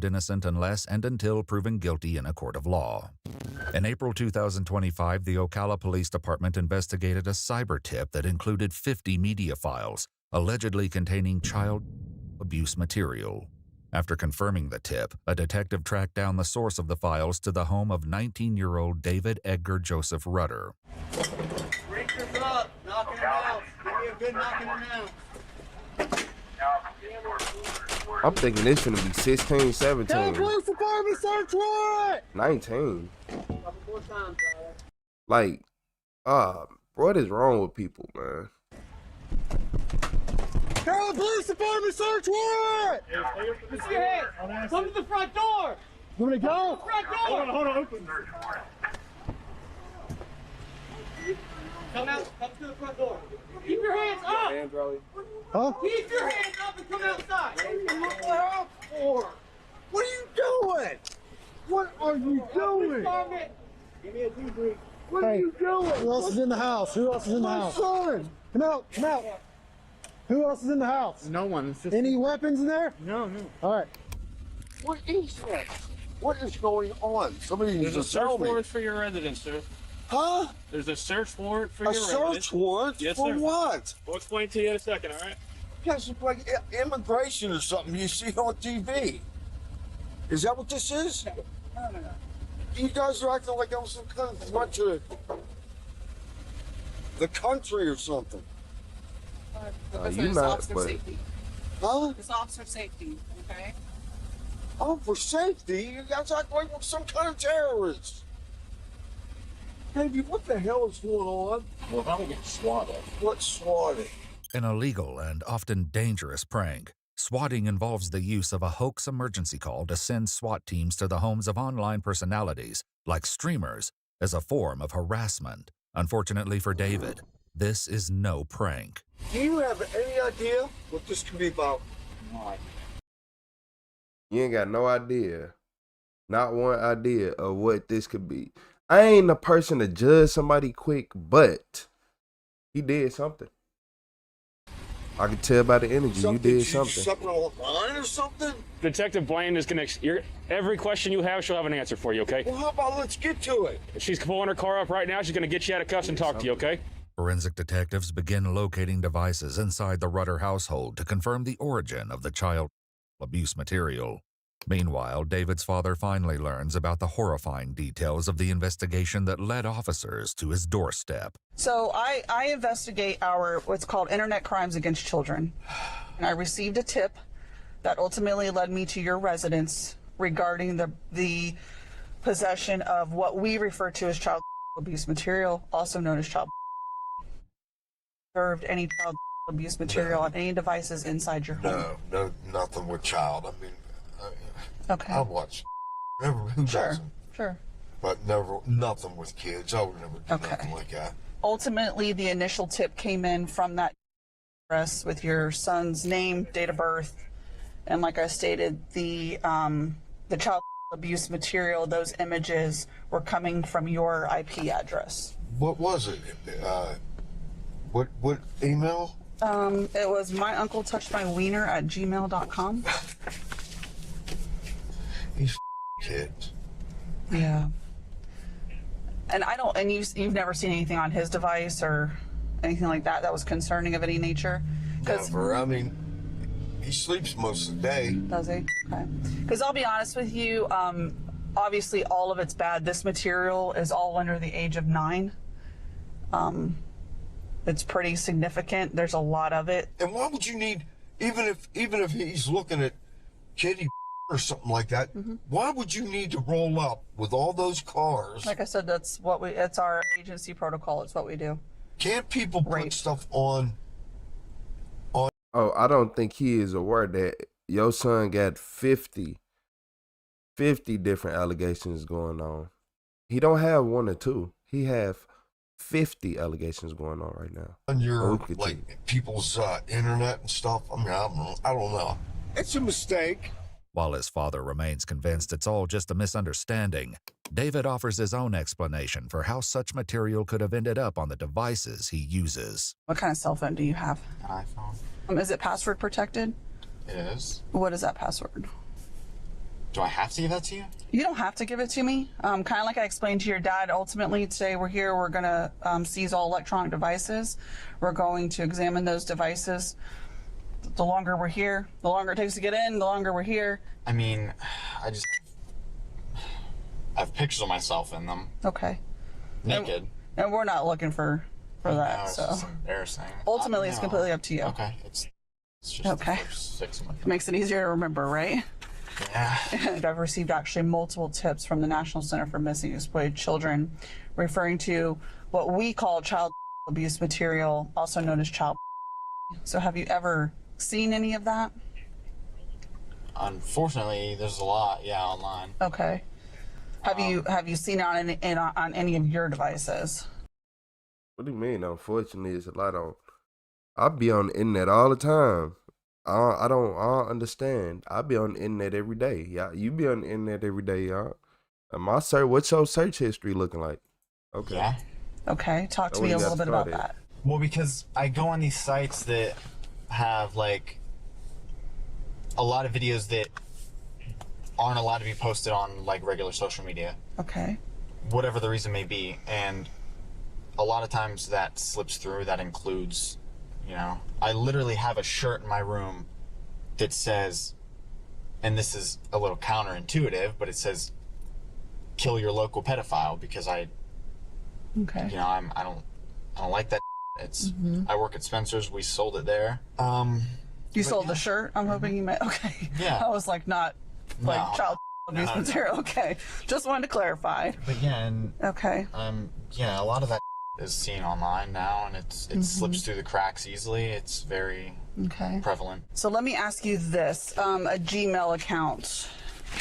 presumed innocent unless and until proven guilty in a court of law. In April 2025, the Ocala Police Department investigated a cyber tip that included 50 media files, allegedly containing child abuse material. After confirming the tip, a detective tracked down the source of the files to the home of 19-year-old David Edgar Joseph Rudder. Breakers up, knocking them out. Give me a good knocking them out. I'm thinking this finna be 16, 17. Hey, police department, search warrant! 19. Couple more times, brother. Like, what is wrong with people, man? Carroll Police Department, search warrant! Put your hands. Come to the front door. You want to go? Front door. Hold on, open. Come to the front door. Keep your hands up. Hands, Riley. Huh? Keep your hands up and come outside. What are you looking out for? What are you doing? What are you doing? Give me a debrief. What are you doing? Who else is in the house? Who else is in the house? My son. Come out. Come out. Who else is in the house? No one. It's just... Any weapons in there? No. All right. What is that? What is going on? Somebody needs to tell me. There's a search warrant for your residence, sir. Huh? There's a search warrant for your residence. A search warrant? Yes, for sir. what? We'll explain to you in a second, all right? You guys look like immigration or something you see on TV. Is that what this is? No. You guys are acting like I was some kind of threat to the country or something. You not, but... Safety. Huh? It's officer safety, okay? Oh, for safety? You guys act like we're some kind of terrorists. Baby, what the hell is going on? We're about to get swatted. What's swatting? An illegal and often dangerous prank. Swatting involves the use of a hoax emergency call to send SWAT teams to the homes of online personalities, like streamers, as a form of harassment. Unfortunately for David, this is no prank. Do you have any idea what this could be about? No. You ain't got no idea. Not one idea of what this could be. I ain't a person to judge somebody quick, but he did something. I can tell by the energy you did something. Something online or something? Detective Blaine is going to... Every question you have, she'll have an answer for you, okay? Well, how about let's get to it? She's pulling her car up right now. She's going to get you out of cuffs and talk to you, okay? Forensic detectives begin locating devices inside the Rudder household to confirm the origin of the child abuse material. Meanwhile, David's father finally learns about the horrifying details of the investigation that led officers to his doorstep. So I investigate what's called internet crimes against children. And I received a tip that ultimately led me to your residence regarding the possession of what we refer to as child abuse material, also known as child served any child abuse material on any devices inside your home. No, nothing with child. I mean, okay. I watch. Never, who doesn't? Sure. But never, nothing with kids. I would never do nothing like that. Ultimately, the initial tip came in from that address with your son's name, date of birth, and like I stated, the child abuse material, those images were coming from your IP address. What was it? What email? It was myuncletouchedmywiener@gmail.com. These kids. Yeah. And you've never seen anything on his device or anything like that was concerning of any nature? Never. I mean, he sleeps most of the day. Does he? Okay. Because I'll be honest with you, obviously all of it's bad. This material is all under the age of 9. It's pretty significant. There's a lot of it. And why would you need, even if he's looking at kitty or something like that, why would you need to roll up with all those cars? Like I said, it's our agency protocol. It's what we do. Can't people put stuff on? Oh, I don't think he is aware that your son got 50 different allegations going on. He don't have 1 or 2. He have 50 allegations going on right now. On your, people's internet and stuff? I mean, I don't know. It's a mistake. While his father remains convinced it's all just a misunderstanding, David offers his own explanation for how such material could have ended up on the devices he uses. What kind of cell phone do you have? An iPhone. Is it password protected? Yes. What is that password? Do I have to give that to you? You don't have to give it to me. Kind of like I explained to your dad, ultimately today we're here, we're going to seize all electronic devices. We're going to examine those devices. The longer we're here, the longer it takes to get in, the longer we're here. I mean, I have pictures of myself in them. Okay. Naked. And we're not looking for that, No, it's so. just embarrassing. Ultimately, it's completely up to you. Okay. It's just Okay. the first 6 months. Makes it easier to remember, right? Yeah. And I've received actually multiple tips from the National Center for Missing and Exploited Children referring to what we call child abuse material, also known as child. So have you ever seen any of that? Unfortunately, there's a lot, online. Okay. Have you seen it on any of your devices? What do you mean? Unfortunately, it's a lot on. I be on the internet all the time. I don't understand. I be on the internet every day. Yeah, you be on the internet every day, y'all. And what's your search history looking like? Okay. Yeah. Okay, talk to me a little bit about that. Well, because I go on these sites that have like a lot of videos that aren't allowed to be posted on like regular social media. Okay. Whatever the reason may be. And a lot of times that slips through. That includes, I literally have a shirt in my room that says, and this is a little counterintuitive, but it says, kill your local pedophile, because I don't like that. It's, I work at Spencer's. We sold it there. You sold the shirt? I'm hoping you meant, okay. Yeah. I was like, not like child abuse material. Okay. Just wanted to clarify. But yeah, and okay. A lot of that is seen online now, and it slips through the cracks easily. It's very prevalent. So let me ask you this: a Gmail account.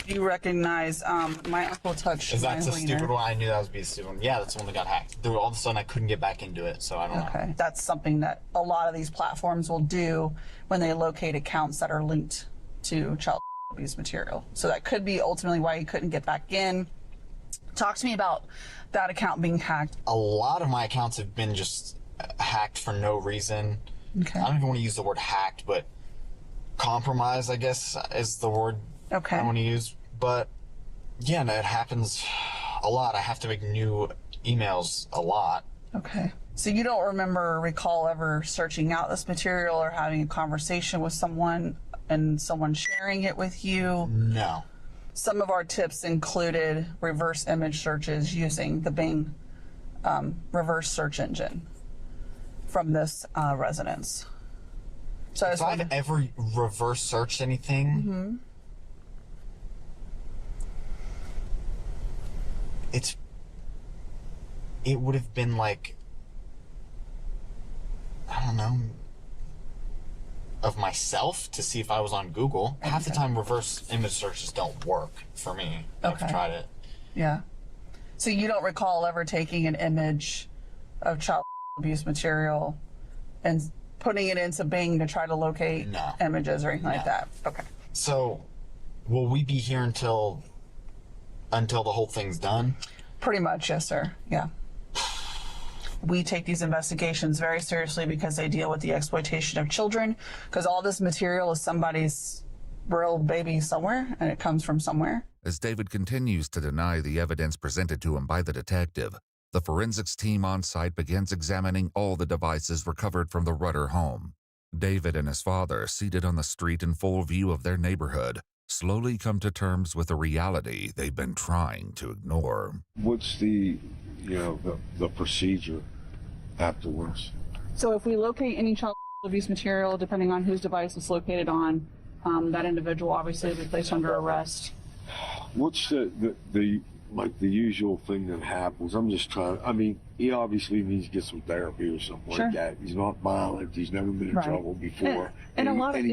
Do you recognize my uncle touched? Is that the stupid one? I knew that would be a stupid one. Yeah, that's the one that got hacked. All of a sudden, I couldn't get back into it, so I don't know. Okay, that's something that a lot of these platforms will do when they locate accounts that are linked to child abuse material. So that could be ultimately why you couldn't get back in. Talk to me about that account being hacked. A lot of my accounts have been just hacked for no reason. Okay. I don't even want to use the word hacked, but compromised, I guess, is the word I want to use. But yeah, no, it happens a lot. I have to make new emails a lot. Okay. So you don't recall ever searching out this material or having a conversation with someone and someone sharing it with you? No. Some of our tips included reverse image searches using the Bing reverse search engine from this residence. So if I've ever reverse searched anything, it would have been like, I don't know, of myself to see if I was on Google. Half the time reverse image searches don't work for me. I've tried it. Yeah. So you don't recall ever taking an image of child abuse material and putting it into Bing to try to locate images or anything like that? Okay. So will we be here until the whole thing's done? Pretty much, yes, sir. Yeah. We take these investigations very seriously because they deal with the exploitation of children, because all this material is somebody's real baby somewhere, and it comes from somewhere. As David continues to deny the evidence presented to him by the detective, the forensics team on site begins examining all the devices recovered from the Rudder home. David and his father, seated on the street in full view of their neighborhood, slowly come to terms with a reality they've been trying to ignore. What's the procedure afterwards? So if we locate any child abuse material, depending on whose device it's located on, that individual obviously will be placed under arrest. What's the usual thing that happens? I'm just trying. I mean, he obviously needs to get some therapy or something like that. He's not violent. He's never been in trouble before. And a lot of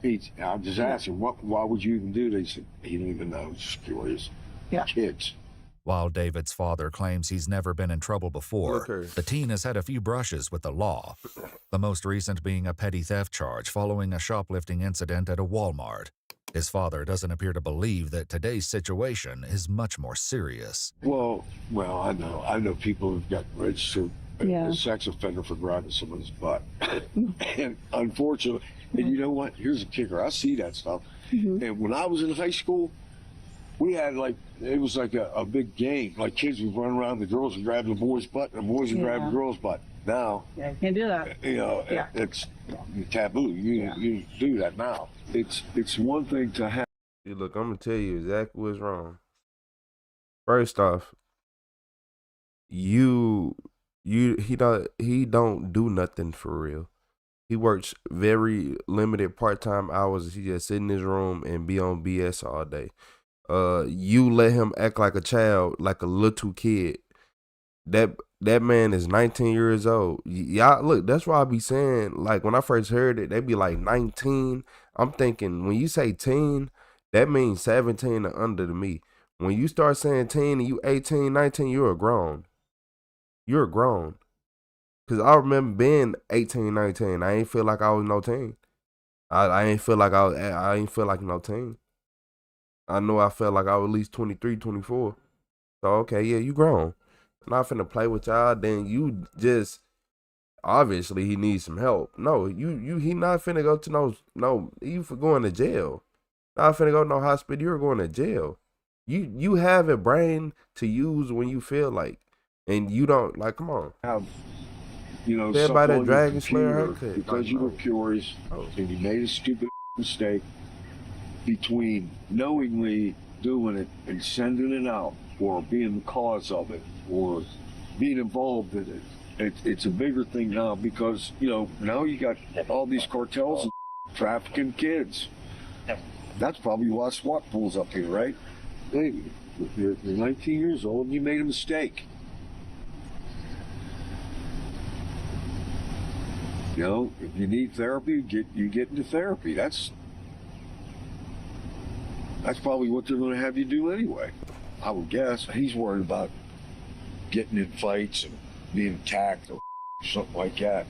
I just asked him, why would you even do this? He didn't even know. Just curious. Yeah. Kids. While David's father claims he's never been in trouble before, the teen has had a few brushes with the law, the most recent being a petty theft charge following a shoplifting incident at a Walmart. His father doesn't appear to believe that today's situation is much more serious. Well, I know people who've got registered a sex offender for grabbing someone's butt. And unfortunately, and you know what? Here's a kicker. I see that stuff. And when I was in high school, We had it was like a big game. Like kids would run around, the girls would grab the boys' butt, and the boys would grab the girls' butt. Now, Yeah, you can't do that. It's taboo. You do that now. It's one thing to have. Look, I'm gonna tell you exactly what's wrong. First off, he don't do nothing for real. He works very limited part-time hours. He just sit in his room and be on BS all day. You let him act like a child, like a little kid. That man is 19 years old. Y'all, look, that's why I be saying, like, when I first heard it, they be like 19. I'm thinking, when you say teen, that means 17 or under to me. When you start saying teen and you 18, 19, you're grown. You're grown. Because I remember being 18, 19. I ain't feel like I was no teen. I ain't feel like I ain't feel like no teen. I know I felt like I was at least 23, 24. So, okay, yeah, you grown. Not finna play with y'all, then you just, obviously he needs some help. No, he not finna go to you for going to jail. Not finna go to no hospital, you're going to jail. You have a brain to use when you feel like, and you don't, like, come on. Everybody that Dragon Slayer haircut. Because you were curious and you made a stupid mistake between knowingly doing it and sending it out, or being the cause of it, or being involved in it. It's a bigger thing now because, now you got all these cartels and trafficking kids. That's probably why SWAT pulls up here, right? Hey, you're 19 years old and you made a mistake. If you need therapy, you get into therapy. That's probably what they're going to have you do anyway, I would guess. He's worried about getting in fights and being attacked or something like that.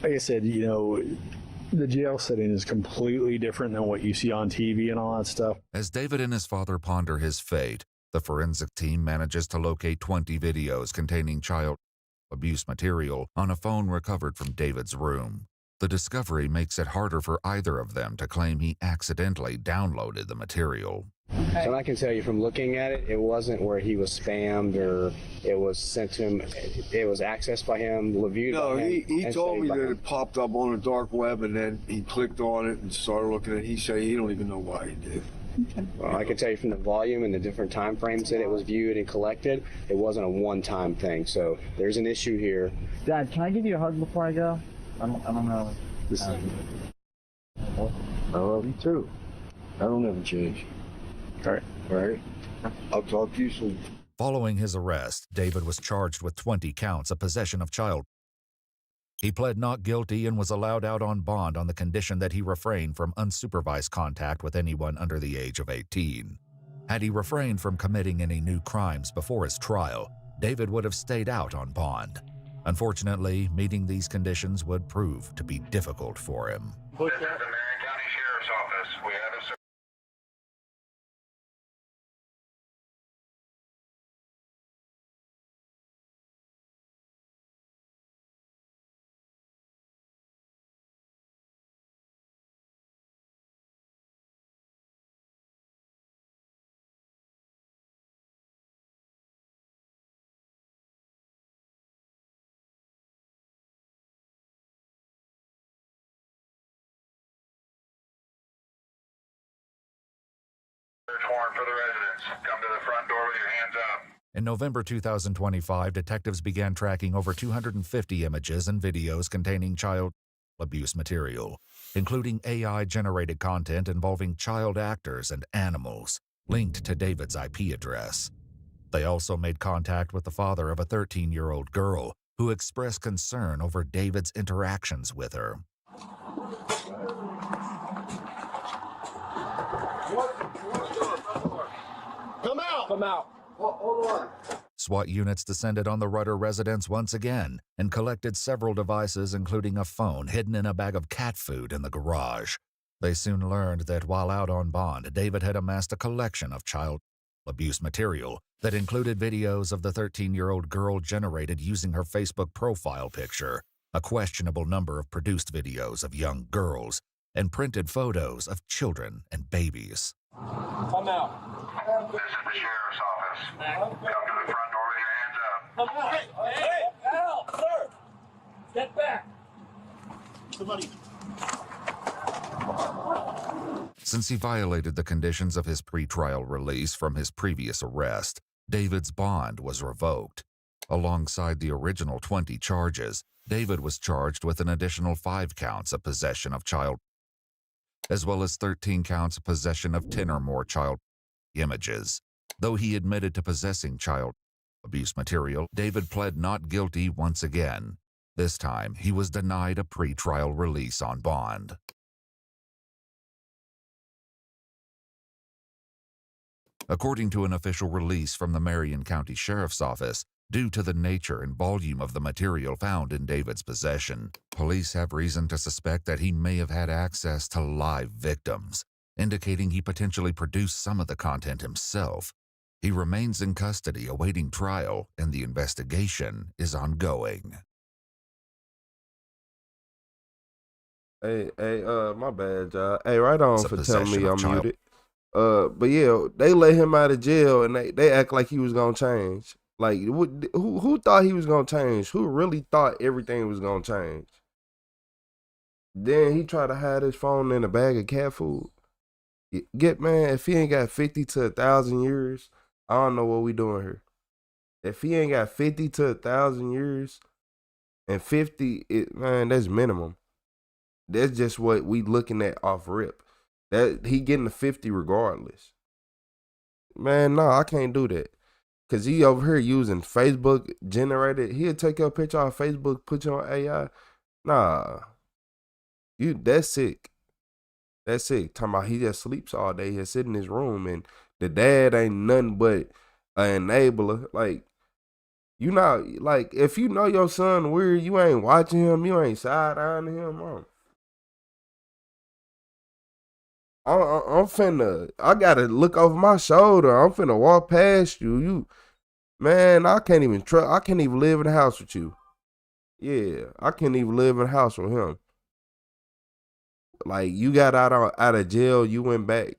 Like I said, the jail setting is completely different than what you see on TV and all that stuff. As David and his father ponder his fate, the forensic team manages to locate 20 videos containing child abuse material on a phone recovered from David's room. The discovery makes it harder for either of them to claim he accidentally downloaded the material. Okay. So I can tell you from looking at it, it wasn't where he was spammed or it was sent to him. It was accessed by him, reviewed by him. He told me that it popped up on the dark web and then he clicked on it and started looking at it. He said he don't even know why he did. Okay. Well, I can tell you from the volume and the different time frames that it was viewed and collected, it wasn't a one-time thing. So there's an issue here. Dad, can I give you a hug before I go? I don't know. I love you too. I don't ever change. All right. I'll talk to you soon. Following his arrest, David was charged with 20 counts of possession of child. He pled not guilty and was allowed out on bond on the condition that he refrained from unsupervised contact with anyone under the age of 18. Had he refrained from committing any new crimes before his trial, David would have stayed out on bond. Unfortunately, meeting these conditions would prove to be difficult for him. This is the Marion County Sheriff's Office. We have a search warrant for the residents. Come to the front door with your hands up. In November 2025, detectives began tracking over 250 images and videos containing child abuse material, including AI-generated content involving child actors and animals, linked to David's IP address. They also made contact with the father of a 13-year-old girl who expressed concern over David's interactions with her. Come out! Come out. Hold on. SWAT units descended on the Rudder residence once again and collected several devices, including a phone hidden in a bag of cat food in the garage. They soon learned that while out on bond, David had amassed a collection of child abuse material that included videos of the 13-year-old girl generated using her Facebook profile picture, a questionable number of produced videos of young girls, and printed photos of children and babies. Come out. This is the sheriff's office. Come to the front door with your hands up. Come out. Hey, Al, sir. Get back. Somebody. Since he violated the conditions of his pretrial release from his previous arrest, David's bond was revoked. Alongside the original 20 charges, David was charged with an additional 5 counts of possession of child, as well as 13 counts of possession of 10 or more child images. Though he admitted to possessing child abuse material, David pled not guilty once again. This time, he was denied a pretrial release on bond. According to an official release from the Marion County Sheriff's Office, due to the nature and volume of the material found in David's possession, police have reason to suspect that he may have had access to live victims, indicating he potentially produced some of the content himself. He remains in custody awaiting trial, and the investigation is ongoing. Hey, my bad, y'all. Hey, right on for telling me I'm child- muted. But yeah, they let him out of jail and they act like he was gonna change. Like, who thought he was gonna change? Who really thought everything was gonna change? Then he tried to hide his phone in a bag of cat food. Man, if he ain't got 50 to 1,000 years, I don't know what we doing here. If he ain't got 50 to 1,000 years, and 50, man, that's minimum. That's just what we looking at off rip. That he getting the 50 regardless. Man, no, I can't do that. Cause he over here using Facebook generated. He'll take your picture off Facebook, put you on AI. Nah. That's sick. That's sick. Talking about he just sleeps all day. He sit in his room and the dad ain't nothing but an enabler. Like, you know, like if you know your son weird, you ain't watching him, you ain't side-eyeing him. I'm finna, I gotta look over my shoulder. I'm finna walk past you. Man, I can't even live in the house with you. Yeah, I can't even live in the house with him. Like, you got out of jail, you went back.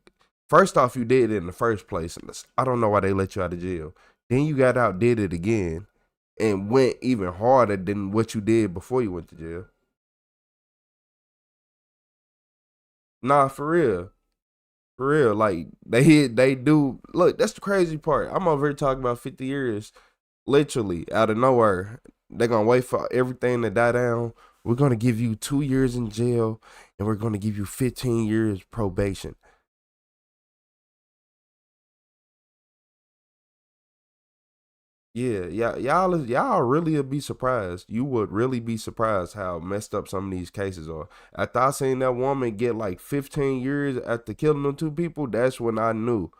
First off, you did it in the first place. I don't know why they let you out of jail. Then you got out, did it again, and went even harder than what you did before you went to jail. Nah, for real. For real, like, they do. Look, that's the crazy part. I'm over here talking about 50 years, literally, out of nowhere. They're going to wait for everything to die down. We're going to give you 2 years in jail, and we're going to give you 15 years probation. Yeah, y'all really would be surprised. You would really be surprised how messed up some of these cases are. After I seen that woman get like 15 years after killing them 2 people, that's when I knew.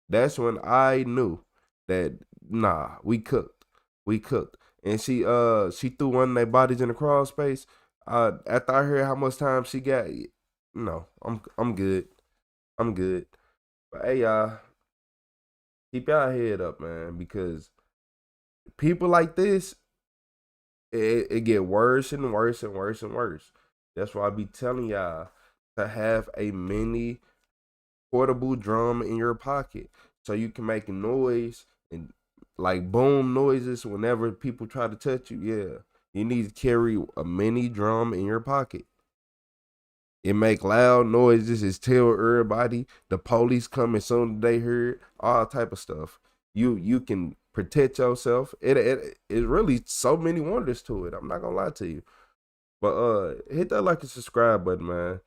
That's when I knew that nah, we cooked. We cooked. And she threw one of their bodies in the crawl space. After I heard how much time she got, no, I'm good. I'm good. But hey, y'all, keep y'all head up, man, because people like this, it get worse and worse and worse and worse. That's why I be telling y'all to have a mini portable drum in your pocket so you can make noise and like boom noises whenever people try to touch you. Yeah, you need to carry a mini drum in your pocket. It make loud noises. It tell everybody the police coming soon as they hear it, all type of stuff. You can protect yourself. It really so many wonders to it. I'm not gonna lie to you. But hit that like and subscribe button, man.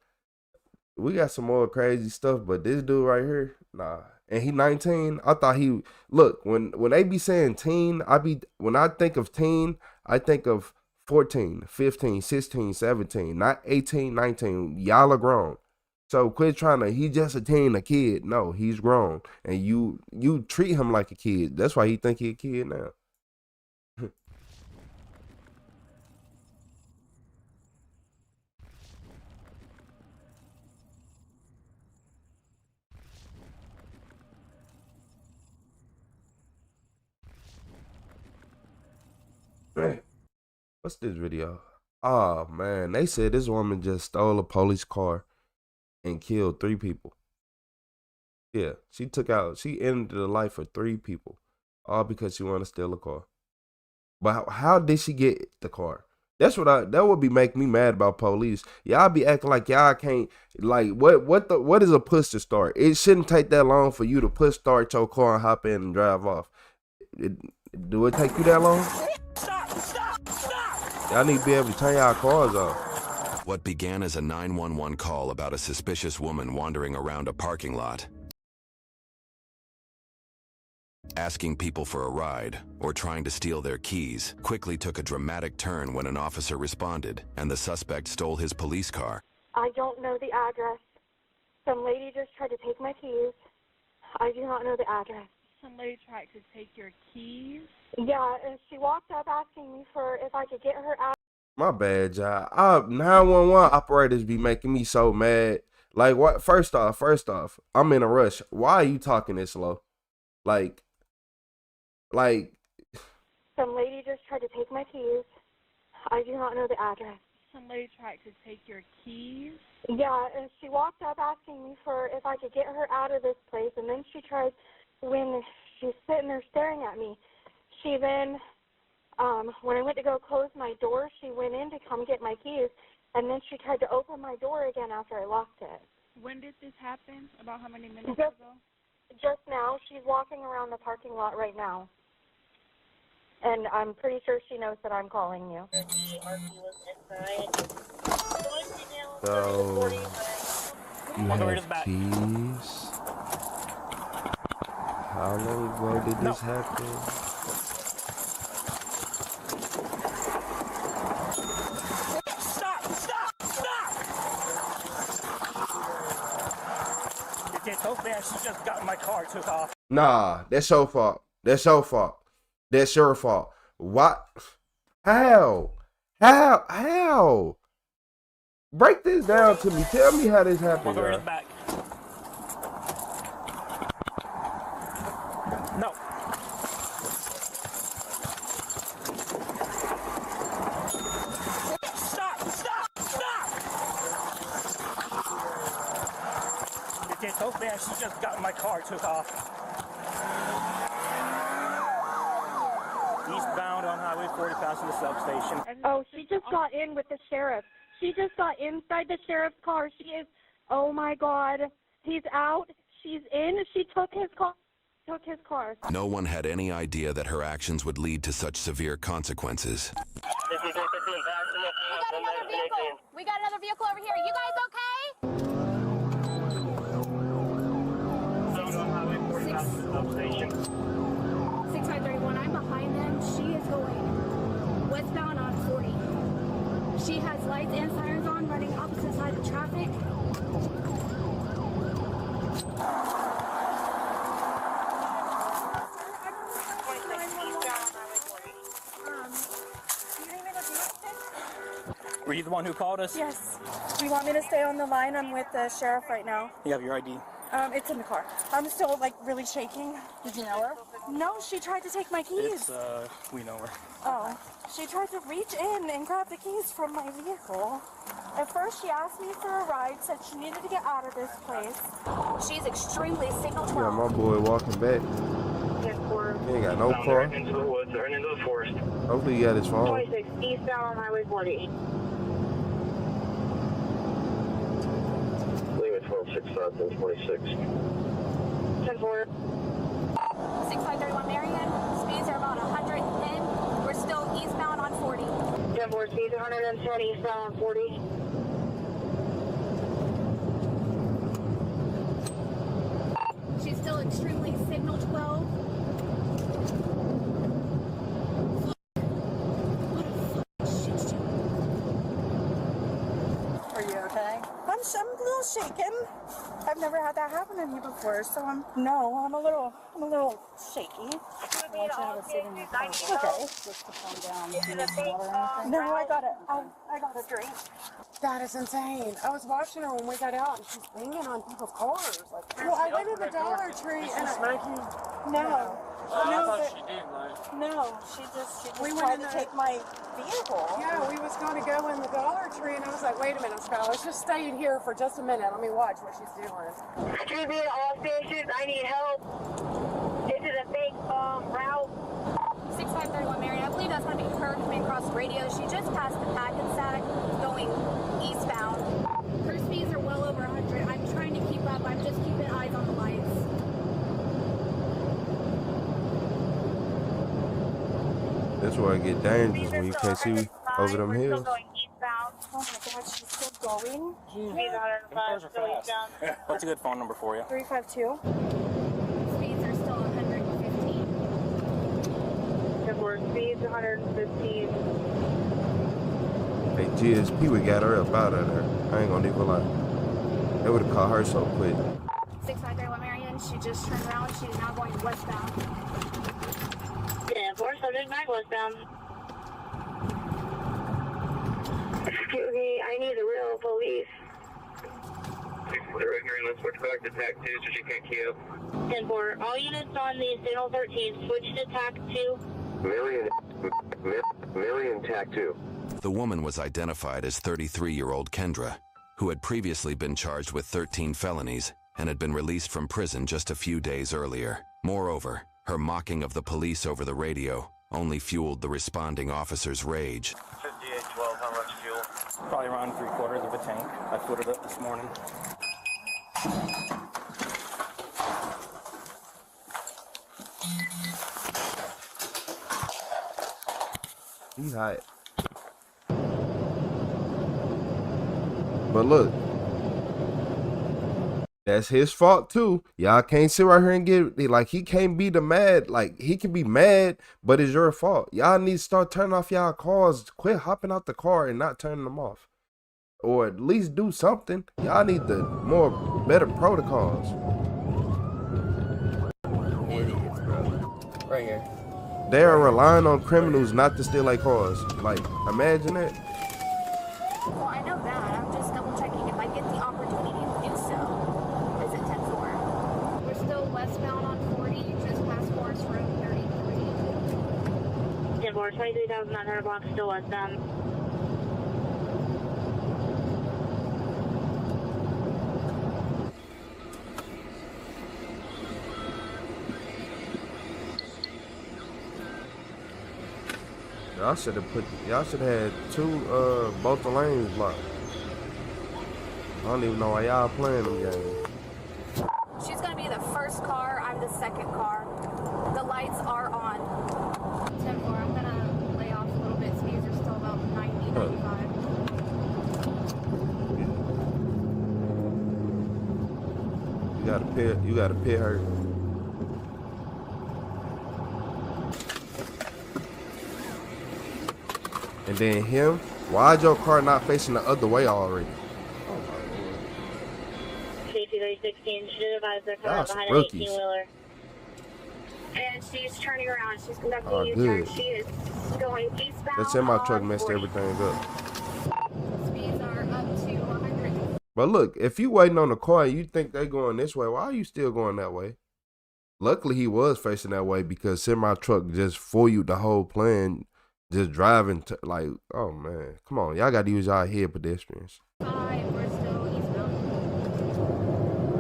We got some more crazy stuff, but this dude right here, nah. And he 19. I thought he look when they be saying teen, when I think of teen, I think of 14, 15, 16, 17, not 18, 19. Y'all are grown. So quit trying to, he just a teen, a kid. No, he's grown. And you treat him like a kid. That's why he think he a kid now. Man, what's this video? Oh man, they said this woman just stole a police car and killed 3 people. Yeah, she ended the life of 3 people, all because she wanted to steal a car. But how did she get the car? That would be make me mad about police. Y'all be acting like y'all can't, like, what is a push to start? It shouldn't take that long for you to push start your car and hop in and drive off. Do it take you that long? Y'all need to be able to turn y'all cars off. What began as a 911 call about a suspicious woman wandering around a parking lot, asking people for a ride or trying to steal their keys, quickly took a dramatic turn when an officer responded and the suspect stole his police car. I don't know the address. Some lady just tried to take my keys. I do not know the address. Somebody tried to take your keys? Yeah, and she walked up asking me for if I could get her out. My bad, y'all. 911 operators be making me so mad. Like, what? First off, I'm in a rush. Why are you talking this slow? Like, some lady just tried to take my keys. I do not know the address. Somebody tried to take your keys? Yeah, and she walked up asking me for if I could get her out of this place, and then she tried, when she's sitting there staring at me, she then, when I went to go close my door, she went in to come get my keys, and then she tried to open my door again after I locked it. When did this happen? About how many minutes ago? Just now. She's walking around the parking lot right now. And I'm pretty sure she knows that I'm calling you. so you have keys. How long ago did this happen? So fast, she just got in my car, took off. Nah, that's your fault. That's your fault. That's your fault. What? How? Break this down to me. Tell me how this happened, I'll go guys. right back. No. So fast, she just got in my car, took off. Eastbound on Highway 40 past the substation. Oh, she just got in with the sheriff. She just got inside the sheriff's car. She is, oh my God. He's out. She's in. She took his car. No one had any idea that her actions would lead to such severe consequences. We got another vehicle over here. You guys okay? 6531, I'm behind them. She is going westbound on 40. She has lights and sirens on, running opposite side of traffic. Were you the one who called us? Yes. Do you want me to stay on the line? I'm with the sheriff right now. You have your ID? It's in the car. I'm still, like, really shaking. Did you know her? No, she tried to take my keys. We know her. Oh. She tried to reach in and grab the keys from my vehicle. At first, she asked me for a ride, said she needed to get out of this place. She's extremely signal 12. Yeah, my boy walking back. He ain't got no car. Into the woods or into the forest. Hopefully he got his phone. 26 eastbound on Highway 40. Leave it 12-6 26. 10-4. 6531 Marion. Speeds are about 110. We're still eastbound on 40. 10-4, speeds 110 eastbound on 40. She's still extremely signal 12. Are you okay? I'm a little shaken. I've never had that happen to me before, so I'm a little shaky. want you to have a seat in your car. Okay. Just to calm down. Do you need some water or anything? No, I got a drink. That is insane. I was watching her when we got out, and she's banging on people's cars. Like, well, I went to the Dollar Tree and No. No, she just we tried went to take my vehicle. Yeah, we was going to go in the Dollar Tree, and I was like, wait a minute, Scott, let's just stay in here for just a minute. Let me watch what she's doing. Excuse me, all stations, I need help. This is a fake route. 6531 Marion. I believe that's going to be her coming across the radio. She just passed the Hackensack going eastbound. Her speeds are well over 100. I'm trying to keep up. I'm just keeping eyes on the lights. That's where I get dangerous when you can't see over them hills. Oh my God, she's still going? What's a good phone number for you? 352. Speeds are still 115. Speeds 115. Hey, GSP, we got her up out of there. I ain't gonna even lie. They would have caught her so quick. 6531 Marion. She just turned around. She's now going westbound. Yeah, 479 westbound. Excuse me, I need the real police. Let's switch back to TAC 2 so she can't queue. 10-4, all units on the signal 13, switch to TAC 2. Marion TAC 2. The woman was identified as 33-year-old Kendra, who had previously been charged with 13 felonies and had been released from prison just a few days earlier. Moreover, her mocking of the police over the radio only fueled the responding officer's rage. 5812, how much fuel? Probably around 3/4 of a tank. I filled it up this morning. He hot. But look, that's his fault too. Y'all can't sit right here and get like he can't be the mad. Like he can be mad, but it's your fault. Y'all need to start turning off y'all cars. Quit hopping out the car and not turning them off, or at least do something. Y'all need the better protocols. Idiots, bro. Right here. They are relying on criminals not to steal their cars. Like, imagine that. Well, I know that. I'm just double checking if I get the opportunity to do so. Is it 10-4? We're still westbound on 40. You just passed Forest Road 33. 10-4, 23,900 blocks, still westbound. Y'all should have had both the lanes blocked. I don't even know why y'all playing them games. She's going to be the first car. I'm the second car. The lights are on. 10-4. I'm going to lay off a little bit. Speeds are still about 90, 95. You gotta pit her. And then him, why'd your car not facing the other way already? Oh my lord. Safety 316, should advise their car Y'all behind an rookies. 18-wheeler. And she's turning around. She's conducting Oh, a U-turn. good. She is going eastbound. That semi-truck on messed 40. everything up. Speeds are up to 100. But look, if you waiting on the car and you think they going this way, why are you still going that way? Luckily, he was facing that way because semi-truck just foiled the whole plan. Just driving to, like, oh man, come on, y'all got to use y'all head pedestrians. We're still eastbound.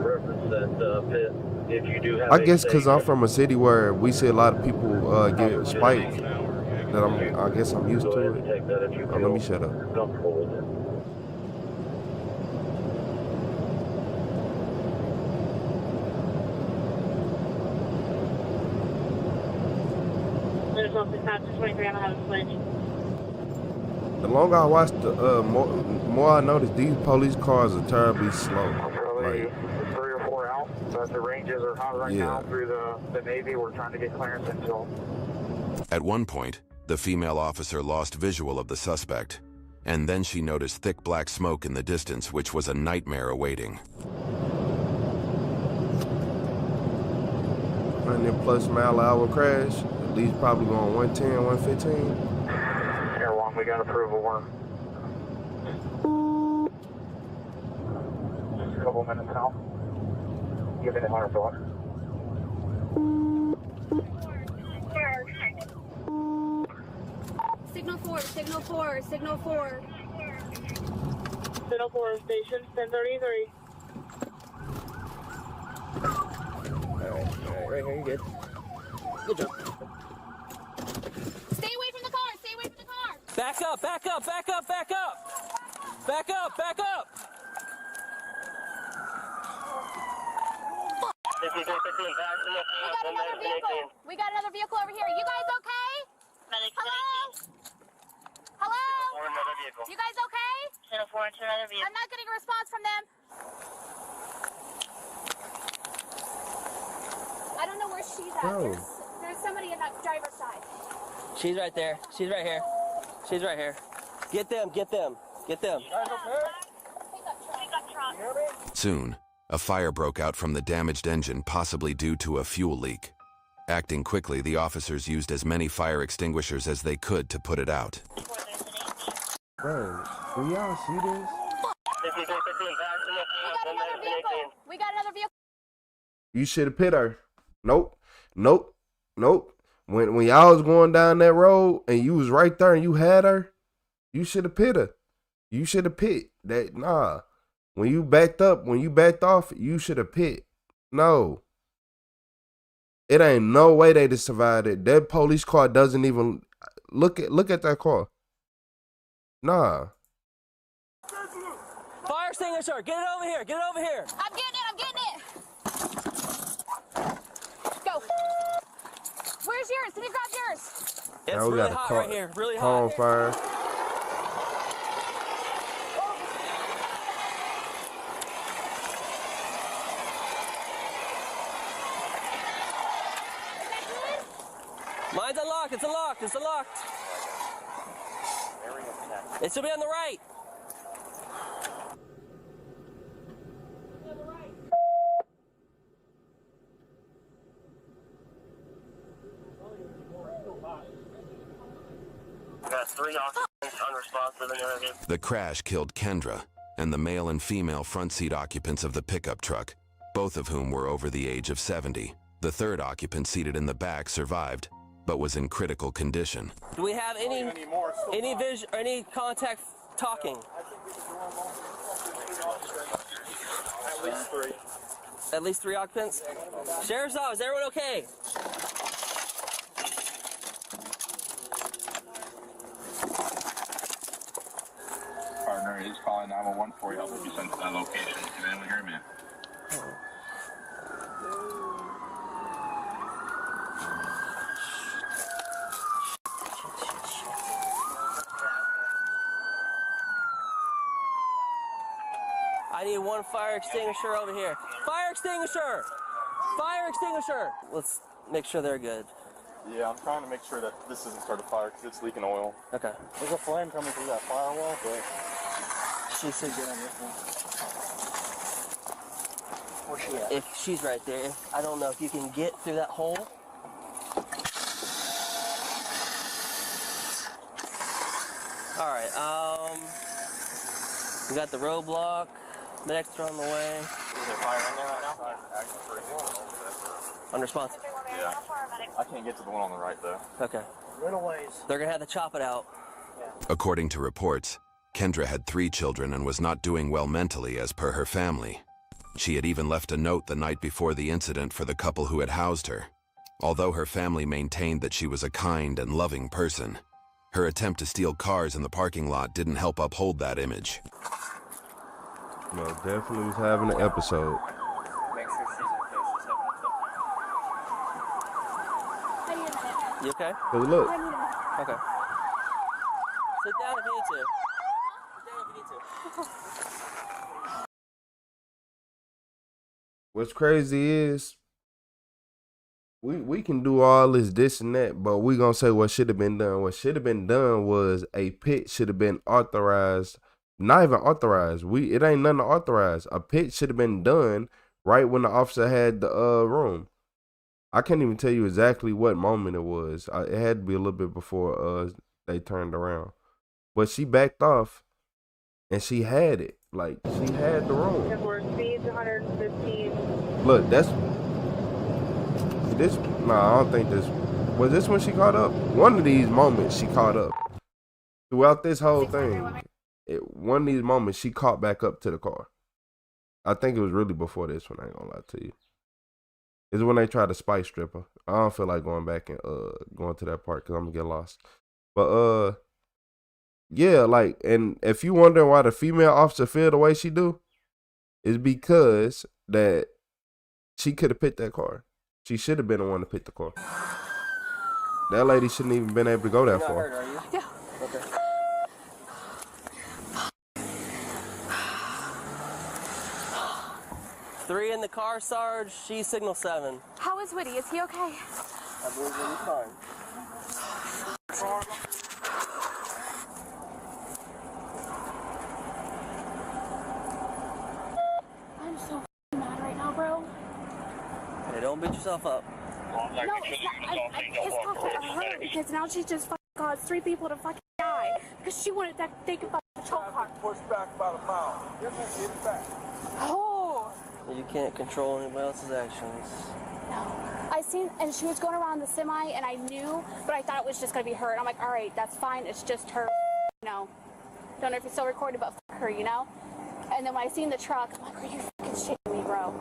Reference that pit. If you do have I guess because I'm from a city where we see a lot of people get spiked, that I guess I'm used to it. Take that if you Oh, let me shut up. comfortable with it. There's also stop to 23, I'm going to have a switch. The longer I watch, the more I notice these police cars are terribly slow. Like, 3 or 4 out. But the ranges are hot right Yeah. now through the Navy. We're trying to get clearance until. At one point, the female officer lost visual of the suspect, and then she noticed thick black smoke in the distance, which was a nightmare awaiting. 100+ mile-an-hour crash. These probably going 110, 115. Air 1, we got approval. We're just a couple minutes now. Give it 100 thought. Signal 4, signal 4, signal 4. Signal 4 station 1033. Alright, right here, you good. Good job. Stay away from the car, stay away from the car. Back up, back up, back up, back up. Back up, back up. We got another vehicle. We got another vehicle over here. You guys okay? Hello? Hello? You guys okay? Channel 4 into another vehicle. I'm not getting a response from them. I don't know where she's at. Bro. There's somebody in that driver's side. She's right there. She's right here. She's right here. Get them, get them, get them. Soon, a fire broke out from the damaged engine, possibly due to a fuel leak. Acting quickly, the officers used as many fire extinguishers as they could to put it out. Bro, do y'all see this? We got another vehicle. You should have pit her. Nope. Nope. Nope. When y'all was going down that road and you was right there and you had her, you should have pit her. You should have pit. That nah. When you backed up, when you backed off, you should have pit. No. It ain't no way they'd have survived it. That police car doesn't even look at that car. Nah. Fire extinguisher, get it over here, get it over here. I'm getting it. Go. Where's yours? Can you grab yours? It's Now we really got a hot car, right here, really car hot. on fire. Mine's unlocked, it's unlocked, it's unlocked. It should be on the right. Got 3 occupants unresponsive in the vehicle. The crash killed Kendra and the male and female front seat occupants of the pickup truck, both of whom were over the age of 70. The third occupant seated in the back survived, but was in critical condition. Do we have any contact talking? At least 3. At least 3 occupants? Sheriff's office, is everyone okay? Partner is calling 911 for you. Help will be sent to that location. Man, we hear me. I need one fire extinguisher over here. Fire extinguisher! Fire extinguisher! Let's make sure they're good. Yeah, I'm trying to make sure that this doesn't start a fire because it's leaking oil. Okay. There's a flame coming through that firewall, but She should get on this one. where's she at? If she's right there, I don't know if you can get through that hole. All right, we got the roadblock. Medics are on the way. Is there fire in there right now? Unresponsive. Yeah. I can't get to the one on the right though. Okay. Little ways. They're gonna have to chop it out. According to reports, Kendra had 3 children and was not doing well mentally as per her family. She had even left a note the night before the incident for the couple who had housed her. Although her family maintained that she was a kind and loving person, her attempt to steal cars in the parking lot didn't help uphold that image. No, definitely was having an episode. You okay? Hey, look. Okay. Sit down if you need to. Sit down if you need to. What's crazy is we can do all this and that, but we gonna say what should have been done. What should have been done was a pit should have been authorized. Not even authorized. It ain't nothing to authorize. A pit should have been done right when the officer had the room. I can't even tell you exactly what moment it was. It had to be a little bit before they turned around. But she backed off, and she had it. Like, she had the room. Speeds 115. Look, that's this. Nah, I don't think this was this when she caught up. One of these moments she caught up. Throughout this whole thing, one of these moments she caught back up to the car. I think it was really before this one. I ain't gonna lie to you. It's when they tried to spice strip her. I don't feel like going back and going to that part because I'm gonna get lost. But yeah, like, and if you wondering why the female officer feel the way she do, is because that she could have picked that car. She should have been the one to pick the car. That lady shouldn't even been able to go that far. Hurt, are you? Yeah. Okay. Three in the car, Sarge. She's signal 7. How is Woody? Is he okay? I believe Woody's fine. I'm so mad right now, bro. Hey, don't beat yourself up. No, it's not. I'm pissed off at her because now she just fucking caused 3 people to fucking die because she wanted that they could fucking patrol car. Push back about a mile. Get back. Oh. You can't control anybody else's actions. No. I seen, and she was going around the semi, and I knew, but I thought it was just gonna be her. And I'm like, all right, that's fine. It's just her. You know. Don't know if it's still recorded, but fuck her, you know. And then when I seen the truck, I'm like, are you fucking shitting me, bro?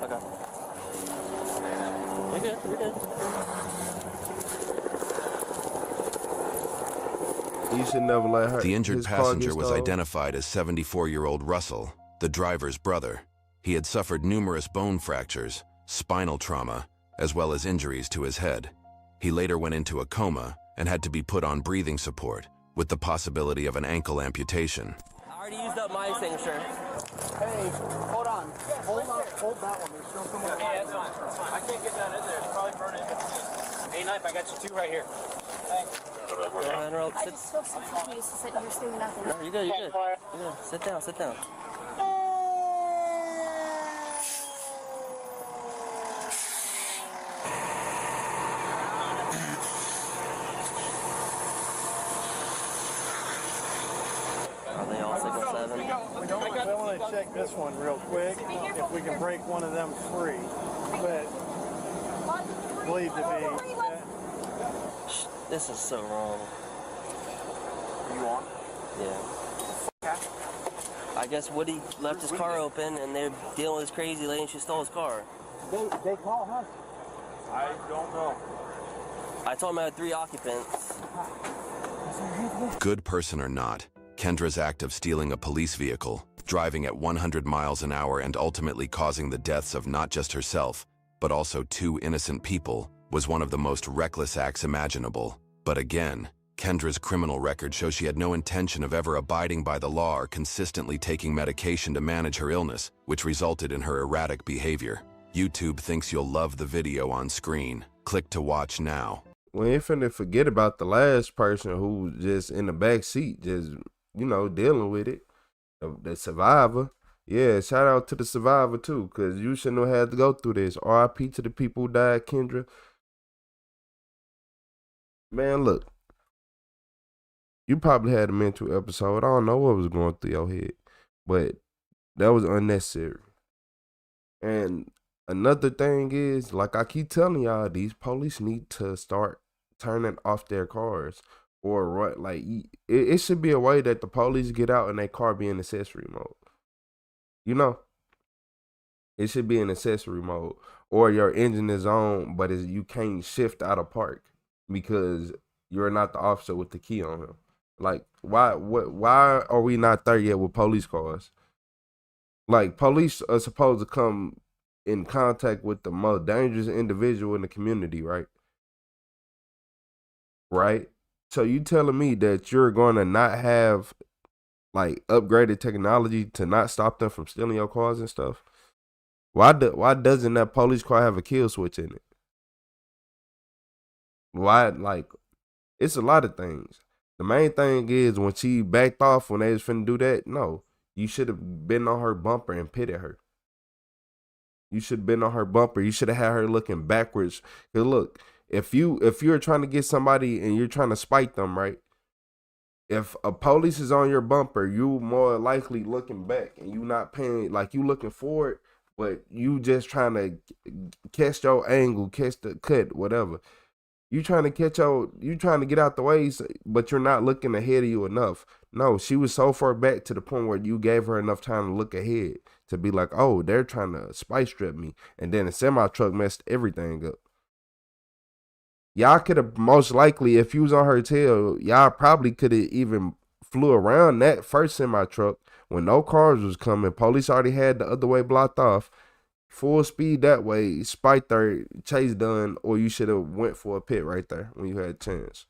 Okay. You're good. You're good. You should never let her. The injured his car passenger get was stolen. identified as 74-year-old Russell, the driver's brother. He had suffered numerous bone fractures, spinal trauma, as well as injuries to his head. He later went into a coma and had to be put on breathing support, with the possibility of an ankle amputation. I already used up my extinguisher. Hey, hold on. Hold that one. There's still someone. Yeah, that's fine. I can't get that in there. It's probably burning. Hey, knife, I got you 2 right here. Thanks. I just feel so confused to sit here saying nothing. No, you're good, you're good. You're good. Sit down, sit down. Are they all signal 7? We want to check this one real quick, if we can break one of them free. But believe to me, This is so wrong. Are you on? Yeah. I guess Woody left his car open and they're dealing with this crazy lady and she stole his car. They call us. I don't know. I told him I had 3 occupants. Good person or not, Kendra's act of stealing a police vehicle, driving at 100 miles an hour and ultimately causing the deaths of not just herself, but also 2 innocent people, was one of the most reckless acts imaginable. But again, Kendra's criminal record shows she had no intention of ever abiding by the law or consistently taking medication to manage her illness, which resulted in her erratic behavior. YouTube thinks you'll love the video on screen. Click to watch now. We ain't finna forget about the last person who was just in the back seat, just, you know, dealing with it. The survivor. Yeah, shout out to the survivor too, because you shouldn't have had to go through this. RIP to the people who died, Kendra. Man, look. You probably had a mental episode. I don't know what was going through your head, but that was unnecessary. And another thing is, like I keep telling y'all, these police need to start turning off their cars or run. Like, it should be a way that the police get out and their car be in accessory mode. You know, it should be in accessory mode, or your engine is on, but you can't shift out of park because you're not the officer with the key on him. Like, why are we not there yet with police cars? Like, police are supposed to come in contact with the most dangerous individual in the community, right? Right? So you telling me that you're going to not have, like, upgraded technology to not stop them from stealing your cars and stuff? Why doesn't that police car have a kill switch in it? Why, like, it's a lot of things. The main thing is when she backed off when they was finna do that, no. You should have been on her bumper and pitted her. You should have been on her bumper. You should have had her looking backwards. Cause look, if you're trying to get somebody and you're trying to spite them, right? If a police is on your bumper, you more likely looking back and you not paying, like you looking forward, but you just trying to catch your angle, catch the cut, whatever. You trying to get out the way, but you're not looking ahead of you enough. No, she was so far back to the point where you gave her enough time to look ahead to be like, oh, they're trying to spike strip me. And then a semi-truck messed everything up. Y'all could have most likely, if you was on her tail, y'all probably could have even flew around that first semi-truck when no cars was coming. Police already had the other way blocked off. Full speed that way, spike there, chase done, or you should have went for a pit right there when you had a chance.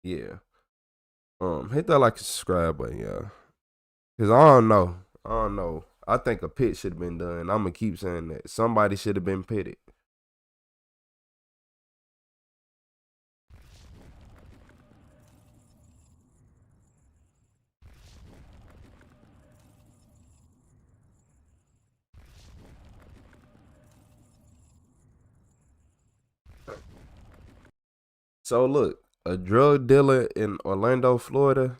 Yeah. Hit that like and subscribe button, y'all. Cause I don't know. I think a pit should have been done. I'm gonna keep saying that. Somebody should have been pitted. So look, a drug dealer in Orlando, Florida,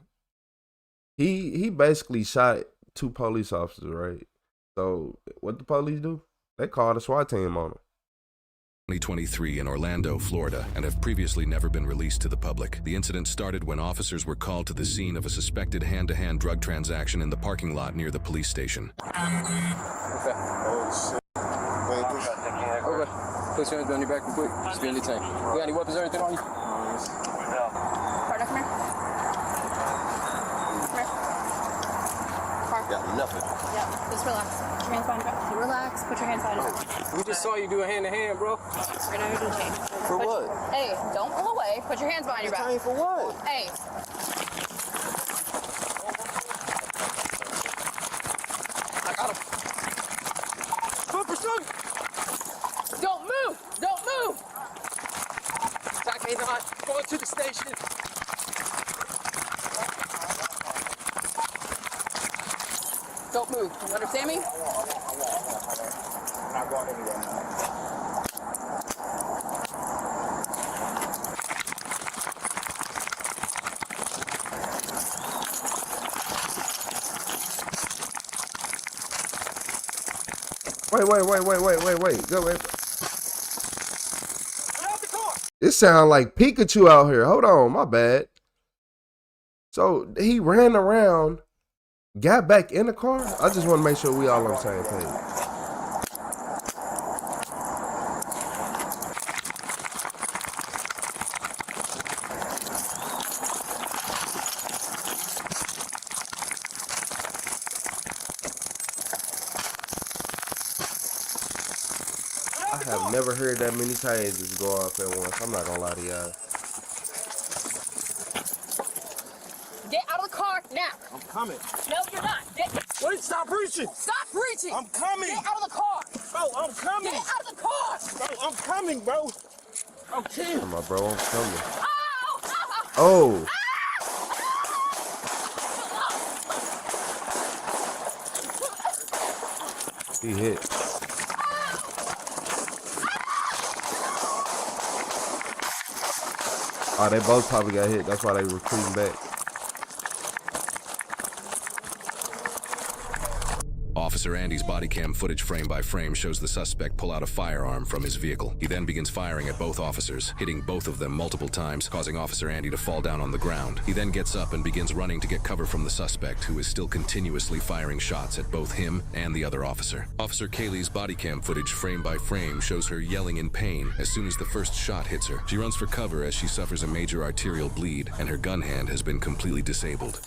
he basically shot 2 police officers, right? So what the police do? They called a SWAT team on him. 2023 in Orlando, Florida, and have previously never been released to the public. The incident started when officers were called to the scene of a suspected hand-to-hand drug transaction in the parking lot near the police station. Okay. Oh, shit. Okay. Put your hands on your back real quick. Just be in the tank. You got any weapons or anything on you? Partner, come here. Come here. Car. Got nothing. Yeah, just relax. Put your hands behind your back. Relax. Put your hands behind your back. We just saw you do a hand-to-hand, bro. Right now you're doing chain. For what? Hey, don't pull away. Put your hands behind your back. Chain for what? Hey. I got him. Good pursuit. Don't move. Don't move. Attack A9. Going to the station. Don't move. You understand me? I'm not going anywhere. Wait. Go away. It sound like Pikachu out here. Hold on, my bad. So he ran around, got back in the car. I just want to make sure we all on the same page. I have never heard that many tasers go off at once. I'm not gonna lie to y'all. Get out of the car now. I'm coming. No, you're not. Wait, stop reaching. Stop reaching. I'm coming. Get out of the car. Bro, I'm coming. Get out of the car. Bro, I'm coming, bro. Okay. Come on, bro, I'm coming. Oh. He hit. Oh, they both probably got hit. That's why they were retreating back. Officer Andy's body cam footage frame by frame shows the suspect pull out a firearm from his vehicle. He then begins firing at both officers, hitting both of them multiple times, causing Officer Andy to fall down on the ground. He then gets up and begins running to get cover from the suspect, who is still continuously firing shots at both him and the other officer. Officer Kaylee's body cam footage frame by frame shows her yelling in pain as soon as the first shot hits her. She runs for cover as she suffers a major arterial bleed, and her gun hand has been completely disabled.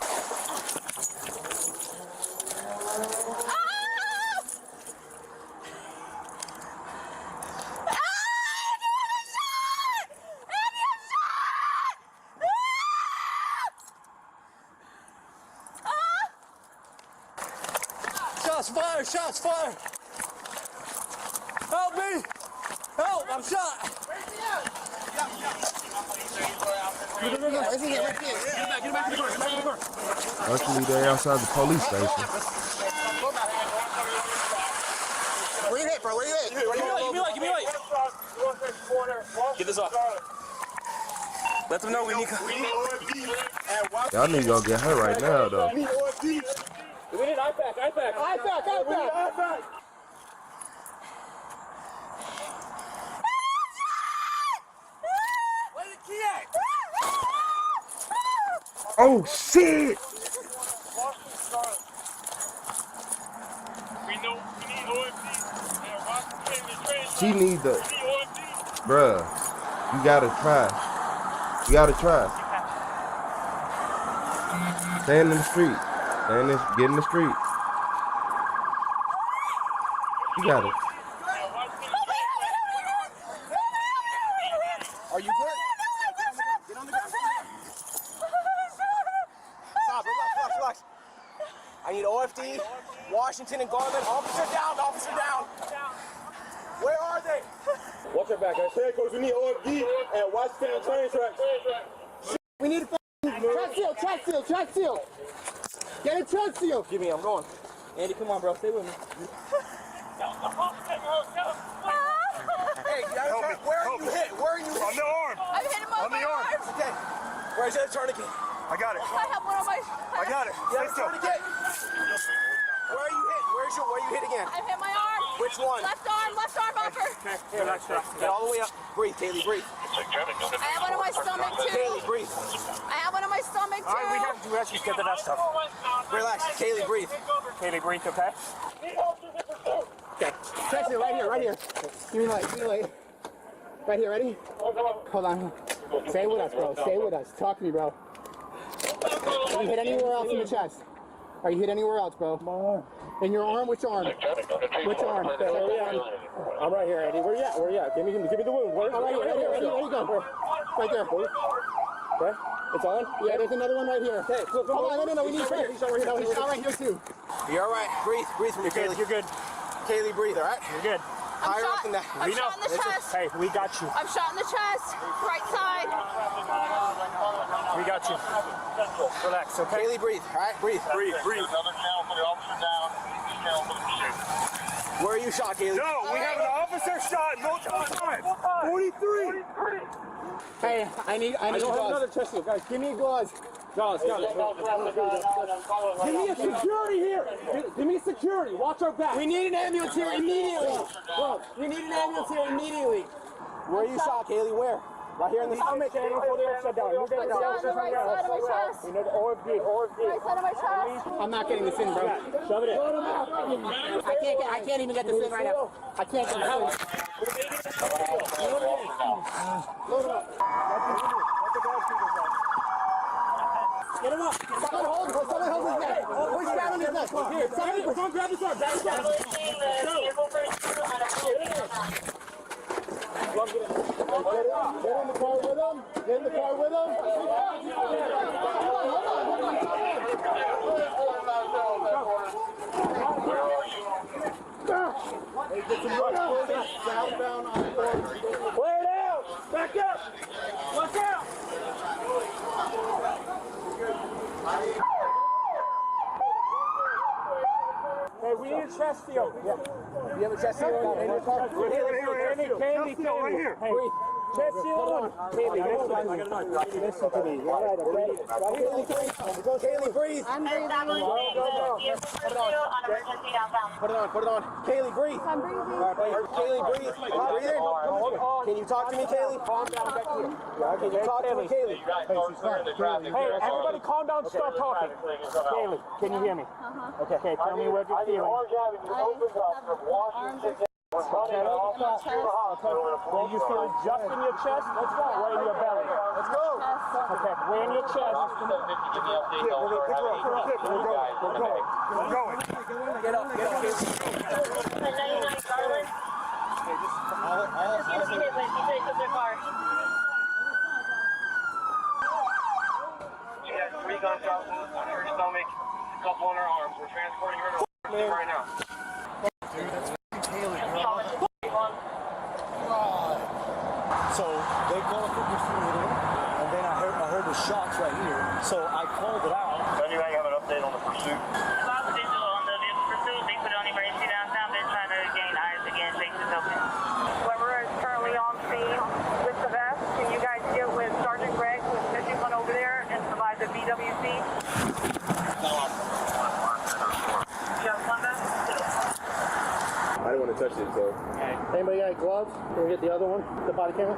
Shots fired! Help me! Help! I'm shot! Luckily, they're outside the police station. Get this off. Let them know we need Y'all need to go get her right now, though. We need IPAC. Oh, shit! She need the... Bruh, you gotta try. You gotta try. Stand in the street. Get in the street. You got it. Are you good? Get on the ground. Stop, relax. I need OFD, Washington and Garland. Officer down. Where are they? Watch your back. I said, Coach, we need OFD at Washington train track. We need a track seal. Get a track seal. Give me, I'm going. Andy, come on, bro. Stay with me. Hey, where are you hit? On the arm. I'm hitting my arms. Okay. Where's that tourniquet? I got it. I have one on my... I got it. You have a tourniquet? Where are you hit? Where you hit again? I've hit my arm. Which one? Left arm bumper. Okay, relax. Get all the way up. Breathe, Kaylee, breathe. I have one on my stomach, too. Kaylee, breathe. I have one on my stomach, too. All right, we have to do rescue. Get the dust up. Relax. Kaylee, breathe. Kaylee, breathe, okay? Okay. Track seal right here. Give me light. Right here, ready? Hold on. Stay with us, bro. Stay with us. Talk to me, bro. Are you hit anywhere else in the chest? Are you hit anywhere else, bro? In your arm? Which arm? Which arm? I'm right here, Andy. Where you at? Give me the wound. I'm right here. Ready, go. Right there. Okay. It's on? Yeah, there's another one right here. Okay. Hold on, no, we need to. He's shot right here, too. You're all right. Breathe for me, Kaylee. You're good. Kaylee, breathe, all right? You're good. I'm shot in the chest. Hey, we got you. I'm shot in the chest. Right side. We got you. Relax, okay? Kaylee, breathe, all right? Breathe. Breathe. Another channel for the officer down. Channel for the pursuit. Where are you shot, Kaylee? No, we have an officer shot multiple times. 43. Hey, I need another chest seal. Guys, give me a gauze. Gauze. Give me a security here. Give me security. Watch our back. We need an ambulance here immediately. Where are you shot, Kaylee? Where? Right here in the stomach. Before they all shut down. Right side of my chest. We know the OFD. Right side of my chest. I'm not getting this in, bro. Shove it in. I can't even get this in right now. I can't get this in. Load it up. Get him up. Someone hold his neck. Push down on his neck. Here, someone grab his arm. Get in the car with him. Southbound on the floor. Lay it out. Back up. Watch out. Hey, we need a chest seal. Yeah. You have a chest seal in your car? Right here. Hey, chest seal on. Listen to me. All right, okay? Kaylee, breathe. I'm breathing. Put it on. Kaylee, breathe. I'm breathing. All right, Kaylee, breathe. Breathing? Can you talk to me, Kaylee? Calm down back here. Can you talk to me, Kaylee? Hey, everybody calm down, stop talking. Kaylee, can you hear me? Okay, tell me what you're feeling. Where you feel it just in your chest? Let's go. Where in your belly? Let's go. Okay, where in your chest? We're going. Get up. She has 3 gunshot wounds on her stomach, a couple on her arms. We're transporting her to right now. So they called a quick fluid in, and then I heard the shots right here. So I called it out. Does anybody have an update on the pursuit? On the pursuit, they put on emergency downtown. They're trying to gain eyes again. Safety's open. Whoever is currently on scene with the especially so. Okay. Anybody got gloves? Can we get the other one? The body camera?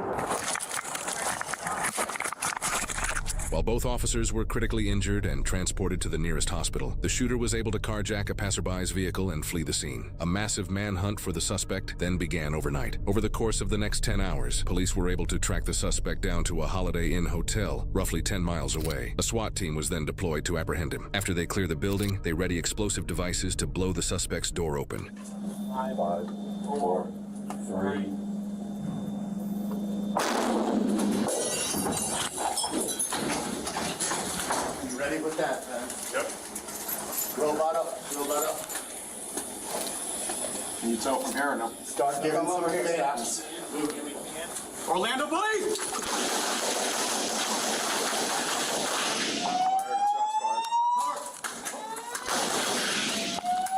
While both officers were critically injured and transported to the nearest hospital, the shooter was able to carjack a passerby's vehicle and flee the scene. A massive manhunt for the suspect then began overnight. Over the course of the next 10 hours, police were able to track the suspect down to a Holiday Inn hotel, roughly 10 miles away. A SWAT team was then deployed to apprehend him. After they clear the building, they ready explosive devices to blow the suspect's door open. 5, 4, 3. You ready with that, man? Yep. Robot up. Can you tell from here or no? Start giving some stats. Orlando police!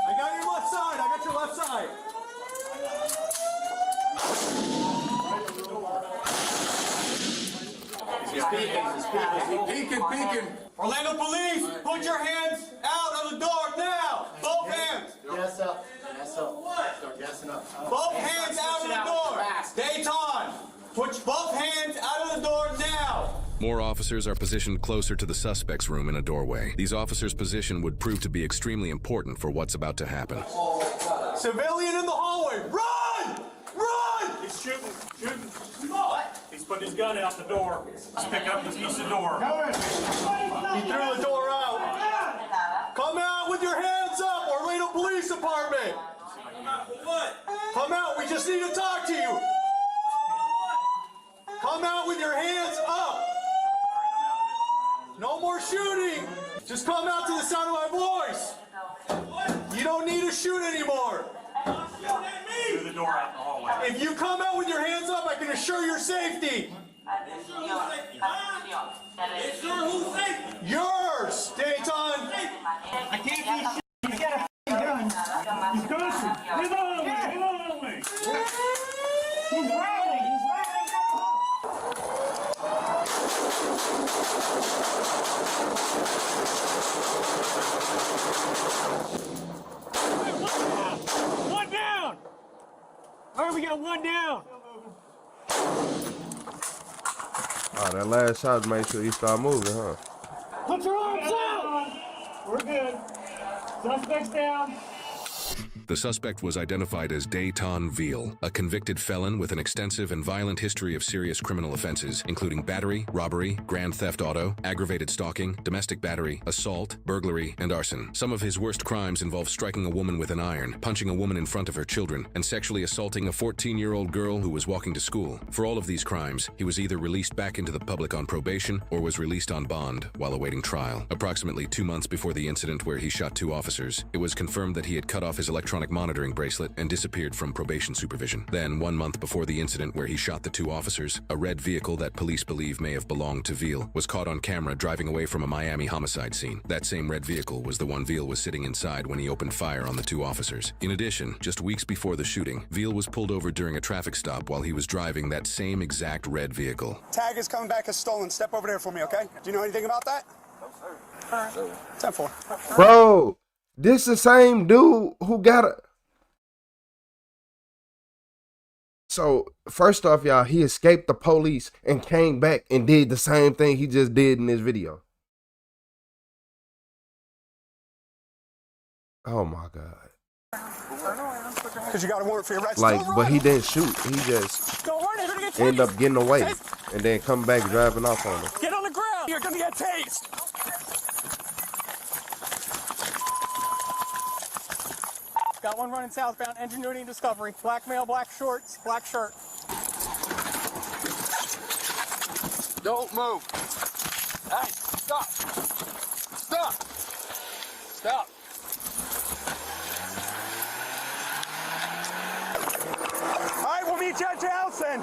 I got your left side. He's peeking. Orlando police, put your hands out of the door now. Both hands. Gas up. Start gassing up. Both hands out of the door. Dayton, put both hands out of the door now. More officers are positioned closer to the suspect's room in a doorway. These officers' position would prove to be extremely important for what's about to happen. Civilian in the hallway. Run! He's shooting. What? He's putting his gun out the door. He's picking up the piece of door. He threw the door out. Come out with your hands up, Orlando Police Department. Come out, we just need to talk to you. Come out with your hands up. No more shooting. Just come out to the sound of my voice. You don't need to shoot anymore. Threw the door out in the hallway. If you come out with your hands up, I can assure your safety. Yours, Dayton. I can't do shit. He's got a gun. He's cussing. Leave it on me. He's rattling. One down. All right, we got one down. Oh, that last shot made sure he started moving, huh? Put your arms out. We're good. Suspect's down. The suspect was identified as Dayton Veal, a convicted felon with an extensive and violent history of serious criminal offenses, including battery, robbery, grand theft auto, aggravated stalking, domestic battery, assault, burglary, and arson. Some of his worst crimes involve striking a woman with an iron, punching a woman in front of her children, and sexually assaulting a 14-year-old girl who was walking to school. For all of these crimes, he was either released back into the public on probation or was released on bond while awaiting trial. Approximately 2 months before the incident where he shot 2 officers, it was confirmed that he had cut off his electronic monitoring bracelet and disappeared from probation supervision. Then, 1 month before the incident where he shot the 2 officers, a red vehicle that police believe may have belonged to Veal was caught on camera driving away from a Miami homicide scene. That same red vehicle was the one Veal was sitting inside when he opened fire on the 2 officers. In addition, just weeks before the shooting, Veal was pulled over during a traffic stop while he was driving that same exact red vehicle. Tag is coming back as stolen. Step over there for me, okay? Do you know anything about that? No, sir. All right. 10-4. Bro, this the same dude who got a... So, first off, y'all, he escaped the police and came back and did the same thing he just did in this video. Oh my God. Because you got a warrant for your arrest. Like, but he didn't shoot. He just ended up getting away and then come back driving off on him. Get on the ground. You're going to get tased. Got one running southbound, Ingenuity and Discovery. Black male, black shorts, black shirt. Don't move. Hey, stop. Stop. Stop. All right, we'll meet you at your house then.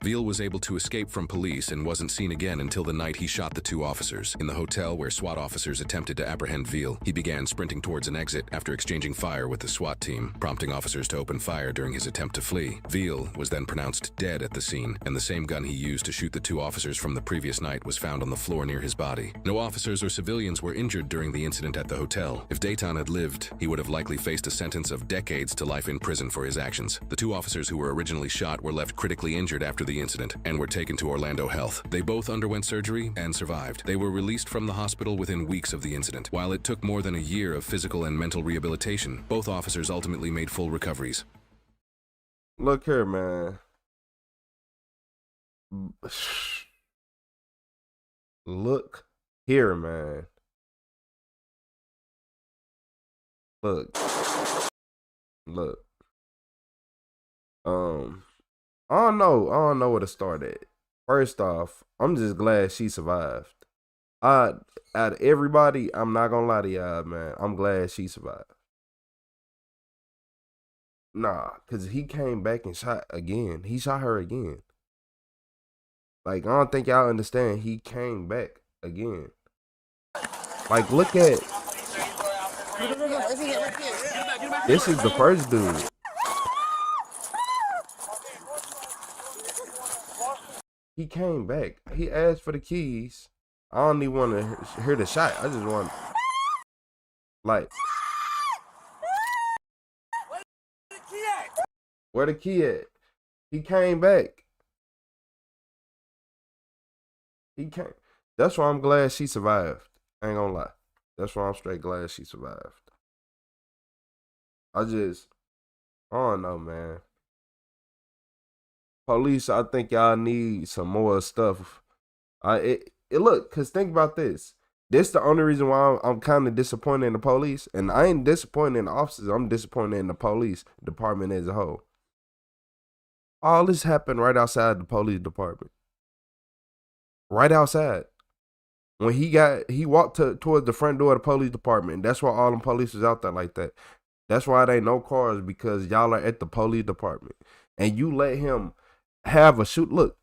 Veal was able to escape from police and wasn't seen again until the night he shot the 2 officers. In the hotel where SWAT officers attempted to apprehend Veal, he began sprinting towards an exit after exchanging fire with the SWAT team, prompting officers to open fire during his attempt to flee. Veal was then pronounced dead at the scene, and the same gun he used to shoot the 2 officers from the previous night was found on the floor near his body. No officers or civilians were injured during the incident at the hotel. If Dayton had lived, he would have likely faced a sentence of decades to life in prison for his actions. The 2 officers who were originally shot were left critically injured after the incident and were taken to Orlando Health. They both underwent surgery and survived. They were released from the hospital within weeks of the incident. While it took more than a year of physical and mental rehabilitation, both officers ultimately made full recoveries. Look here, man. Look here, man. Look. I don't know where to start at. First off, I'm just glad she survived. Out of everybody, I'm not gonna lie to y'all, man. I'm glad she survived. Nah, cause he came back and shot again. He shot her again. Like, I don't think y'all understand. He came back again. Like, look at. This is the first dude. He came back. He asked for the keys. I don't even want to hear the shot. I just want, like, where the key at? He came back. He came. That's why I'm glad she survived. I ain't gonna lie. That's why I'm straight glad she survived. I don't know, man. Police, I think y'all need some more stuff. Look, cause think about this. This the only reason why I'm kind of disappointed in the police, and I ain't disappointed in the officers. I'm disappointed in the police department as a whole. All this happened right outside the police department. Right outside. When he walked towards the front door of the police department. That's why all them police is out there like that. That's why there ain't no cars, because y'all are at the police department, and you let him have a shoot. Look,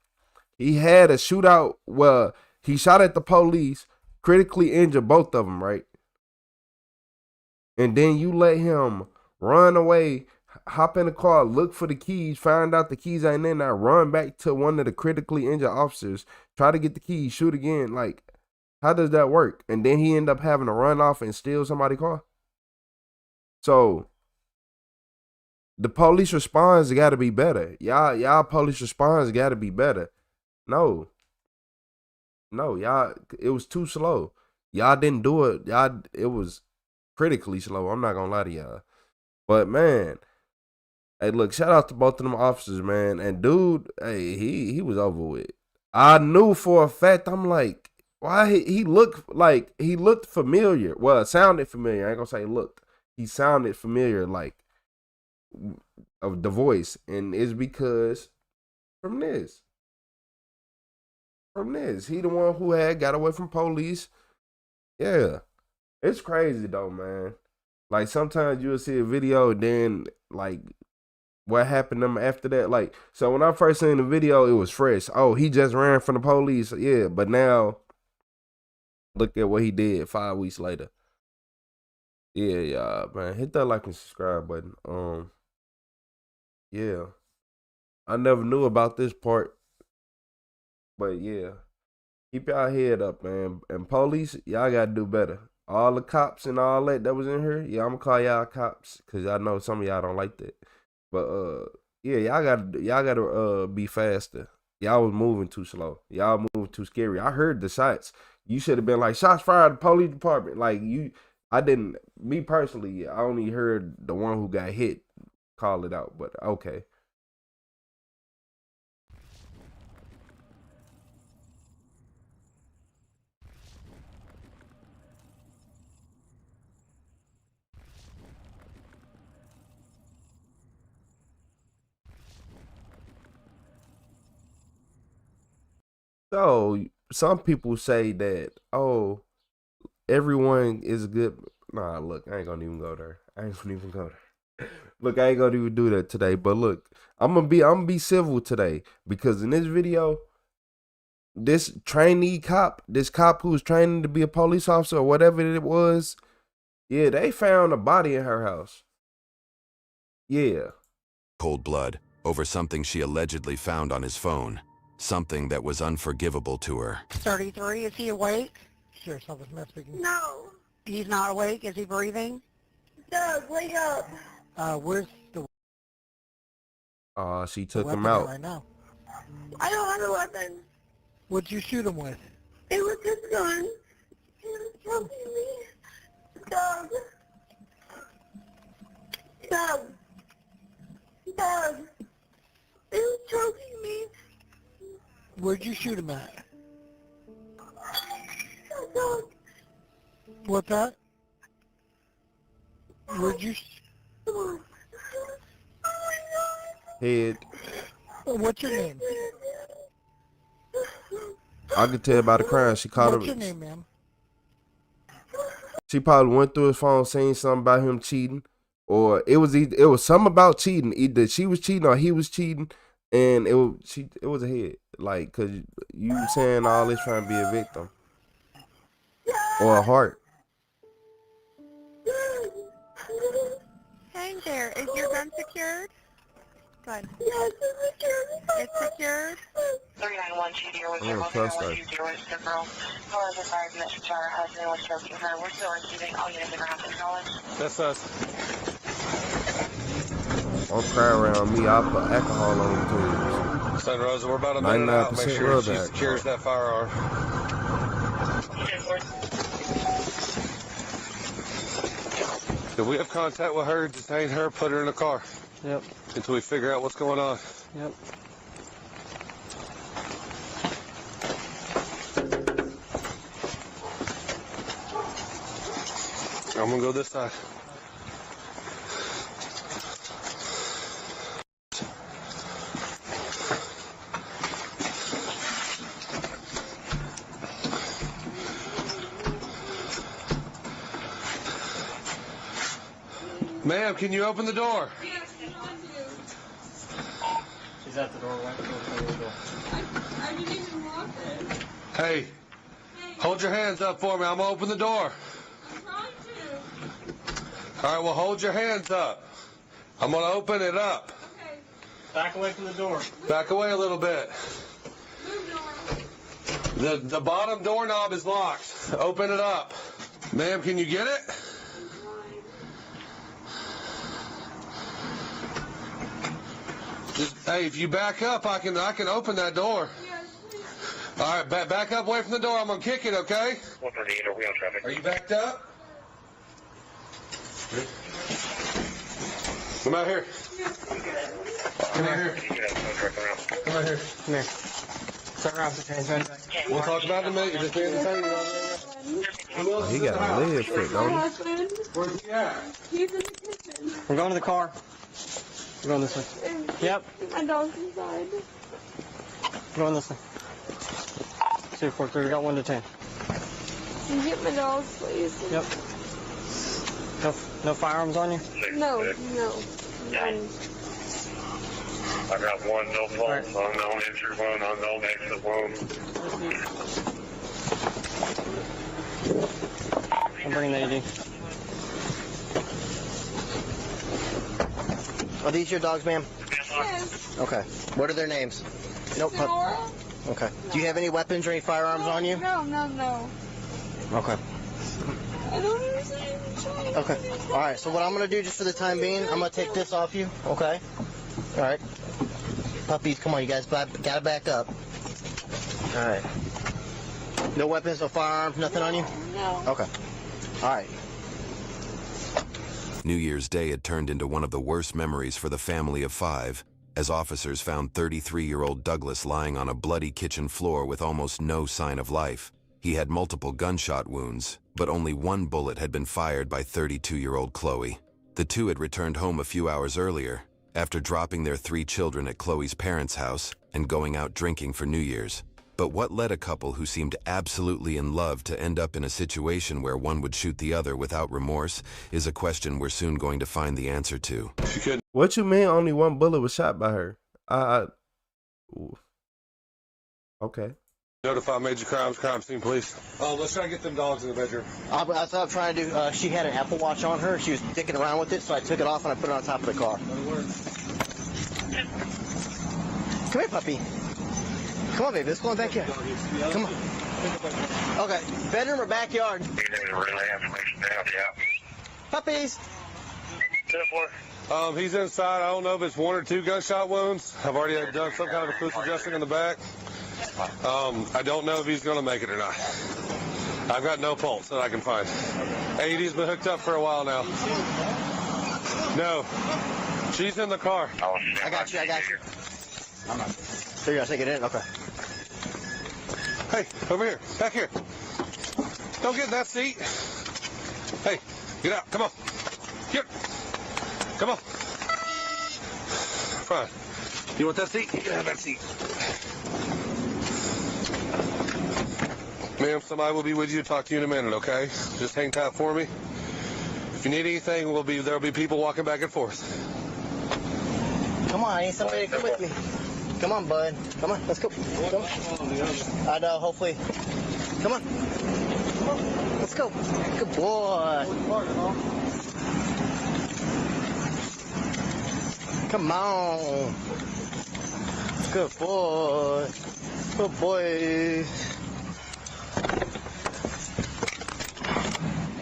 he had a shootout where he shot at the police, critically injured both of them, right? And then you let him run away, hop in the car, look for the keys, find out the keys ain't in there, run back to one of the critically injured officers, try to get the keys, shoot again. Like, how does that work? And then he end up having to run off and steal somebody's car. So the police response got to be better. Y'all police response got to be better. No, y'all, it was too slow. Y'all didn't do it. It was critically slow. I'm not gonna lie to y'all. But man, hey, look, shout out to both of them officers, man. And dude, hey, he was over with. I knew for a fact. I'm like, why he looked familiar. Well, it sounded familiar. I ain't gonna say looked. He sounded familiar, like, of the voice, and it's because from this, he the one who had got away from police. Yeah, it's crazy though, man. Like, sometimes you'll see a video, then like what happened to him after that. Like, so when I first seen the video, it was fresh. Oh, he just ran from the police. Yeah, but now look at what he did 5 weeks later. Yeah, man. Hit that like and subscribe button. Yeah. I never knew about this part. But yeah. Keep y'all head up, man. And police, y'all gotta do better. All the cops and all that was in here, yeah, I'm gonna call y'all cops, cause I know some of y'all don't like that. But yeah, y'all gotta be faster. Y'all was moving too slow. Y'all moving too scary. I heard the shots. You should have been like, shots fired at the police department. Like, I didn't, me personally, I only heard the one who got hit call it out, but okay. So some people say that, oh, everyone is good. Nah, look, I ain't gonna even go there. Look, I ain't gonna even do that today. But look, I'm gonna be civil today because in this video, this trainee cop, this cop who was training to be a police officer or whatever it was, yeah, they found a body in her house. Yeah. Cold blood over something she allegedly found on his phone. Something that was unforgivable to her. 33, is he awake? Sure, something Smith speaking. No. He's not awake? Is he breathing? Doug, wake up. Where's the She took weapon him out. right now? I don't have a weapon. What'd you shoot him with? It was his gun. He was choking me. Doug. Doug. Doug. He was choking me. Where'd you shoot him at? Doug. What's that? Where'd you... Come on. Head. What's your name? I could tell by the crime. She caught What's him. your name, ma'am? She probably went through his phone, seen something about him cheating, or it was something about cheating. Either she was cheating or he was cheating, and it was a hit. Like, cause you saying all this trying to be a victim or a heart. Hang there. Is your gun secured? Good. Yes, it's secured. It's secured? 391 Cheater with your mother and 120 with the girl. Callers advised that her husband was choking her. We're still receiving all units of ground knowledge. That's us. Don't cry around me. I'll put alcohol on the tubes. Son Rosa, we're about a minute out. Make sure she secures that firearm. If we have contact with her, detain her, put her in the car. Yep. Until we figure out what's going on. Yep. I'm gonna go this side. Ma'am, can you open the door? She's at the doorway. I didn't even lock it. Hey, hold your hands up for me. I'm gonna open the door. I'm trying to. All right, well, hold your hands up. I'm gonna open it up. Okay. Back away from the door. Back away a little bit. The bottom doorknob is locked. Open it up. Ma'am, can you get it? Hey, if you back up, I can open that door. All right, back up away from the door. I'm gonna kick it, okay? 138, are we on traffic? Are you backed up? Come out here. Come out here. Come out here. Come here. Turn around the train. We'll talk about it in a minute. You're just being detained. Oh, he got a leg foot, don't he? Where's he at? He's in the kitchen. We're going to the car. We're going this way. Yep. My dog's inside. We're going this way. 243. We got 1 to 10. Can you get my dog, please? Yep. No firearms on you? No. None. I got 1 no fault, unknown injured wound, unknown exit wound. I'm bringing the AD. Are these your dogs, ma'am? Yes. Okay. What are their names? Nope. Nora? Okay. Do you have any weapons or any firearms on you? No. Okay. I don't understand. Okay. All right. So what I'm gonna do, just for the time being, I'm gonna take this off you. Okay. All right. Puppies, come on, you guys gotta back up. All right. No weapons, no firearms, nothing on you? No. Okay. All right. New Year's Day had turned into one of the worst memories for the family of 5, as officers found 33-year-old Douglas lying on a bloody kitchen floor with almost no sign of life. He had multiple gunshot wounds, but only 1 bullet had been fired by 32-year-old Chloe. The two had returned home a few hours earlier, after dropping their 3 children at Chloe's parents' house and going out drinking for New Year's. But what led a couple who seemed absolutely in love to end up in a situation where one would shoot the other without remorse is a question we're soon going to find the answer to. What you mean only one bullet was shot by her? Okay. Notify major crimes, crime scene police. Let's try to get them dogs in the bedroom. That's what I'm trying to do. She had an Apple Watch on her. She was dicking around with it, so I took it off and I put it on top of the car. Come here, puppy. Come on, baby. Let's go in back here. Come on. Okay. Bedroom or backyard? Puppies. He's inside. I don't know if it's 1 or 2 gunshot wounds. I've already done some kind of acoustic adjusting in the back. I don't know if he's going to make it or not. I've got no pulse that I can find. AED's been hooked up for a while now. No. She's in the car. I got you. So you're going to take it in? Okay. Hey, over here. Back here. Don't get in that seat. Hey, get out. Come on. Here. Come on. Fine. You want that seat? You can have that seat. Ma'am, somebody will be with you to talk to you in a minute, okay? Just hang tight for me. If you need anything, there'll be people walking back and forth. Come on, I need somebody to come with me. Come on, bud. Come on, let's go. Come on. I know, hopefully. Come on. Come on. Let's go. Good boy. Come on. Good boy. Good boy.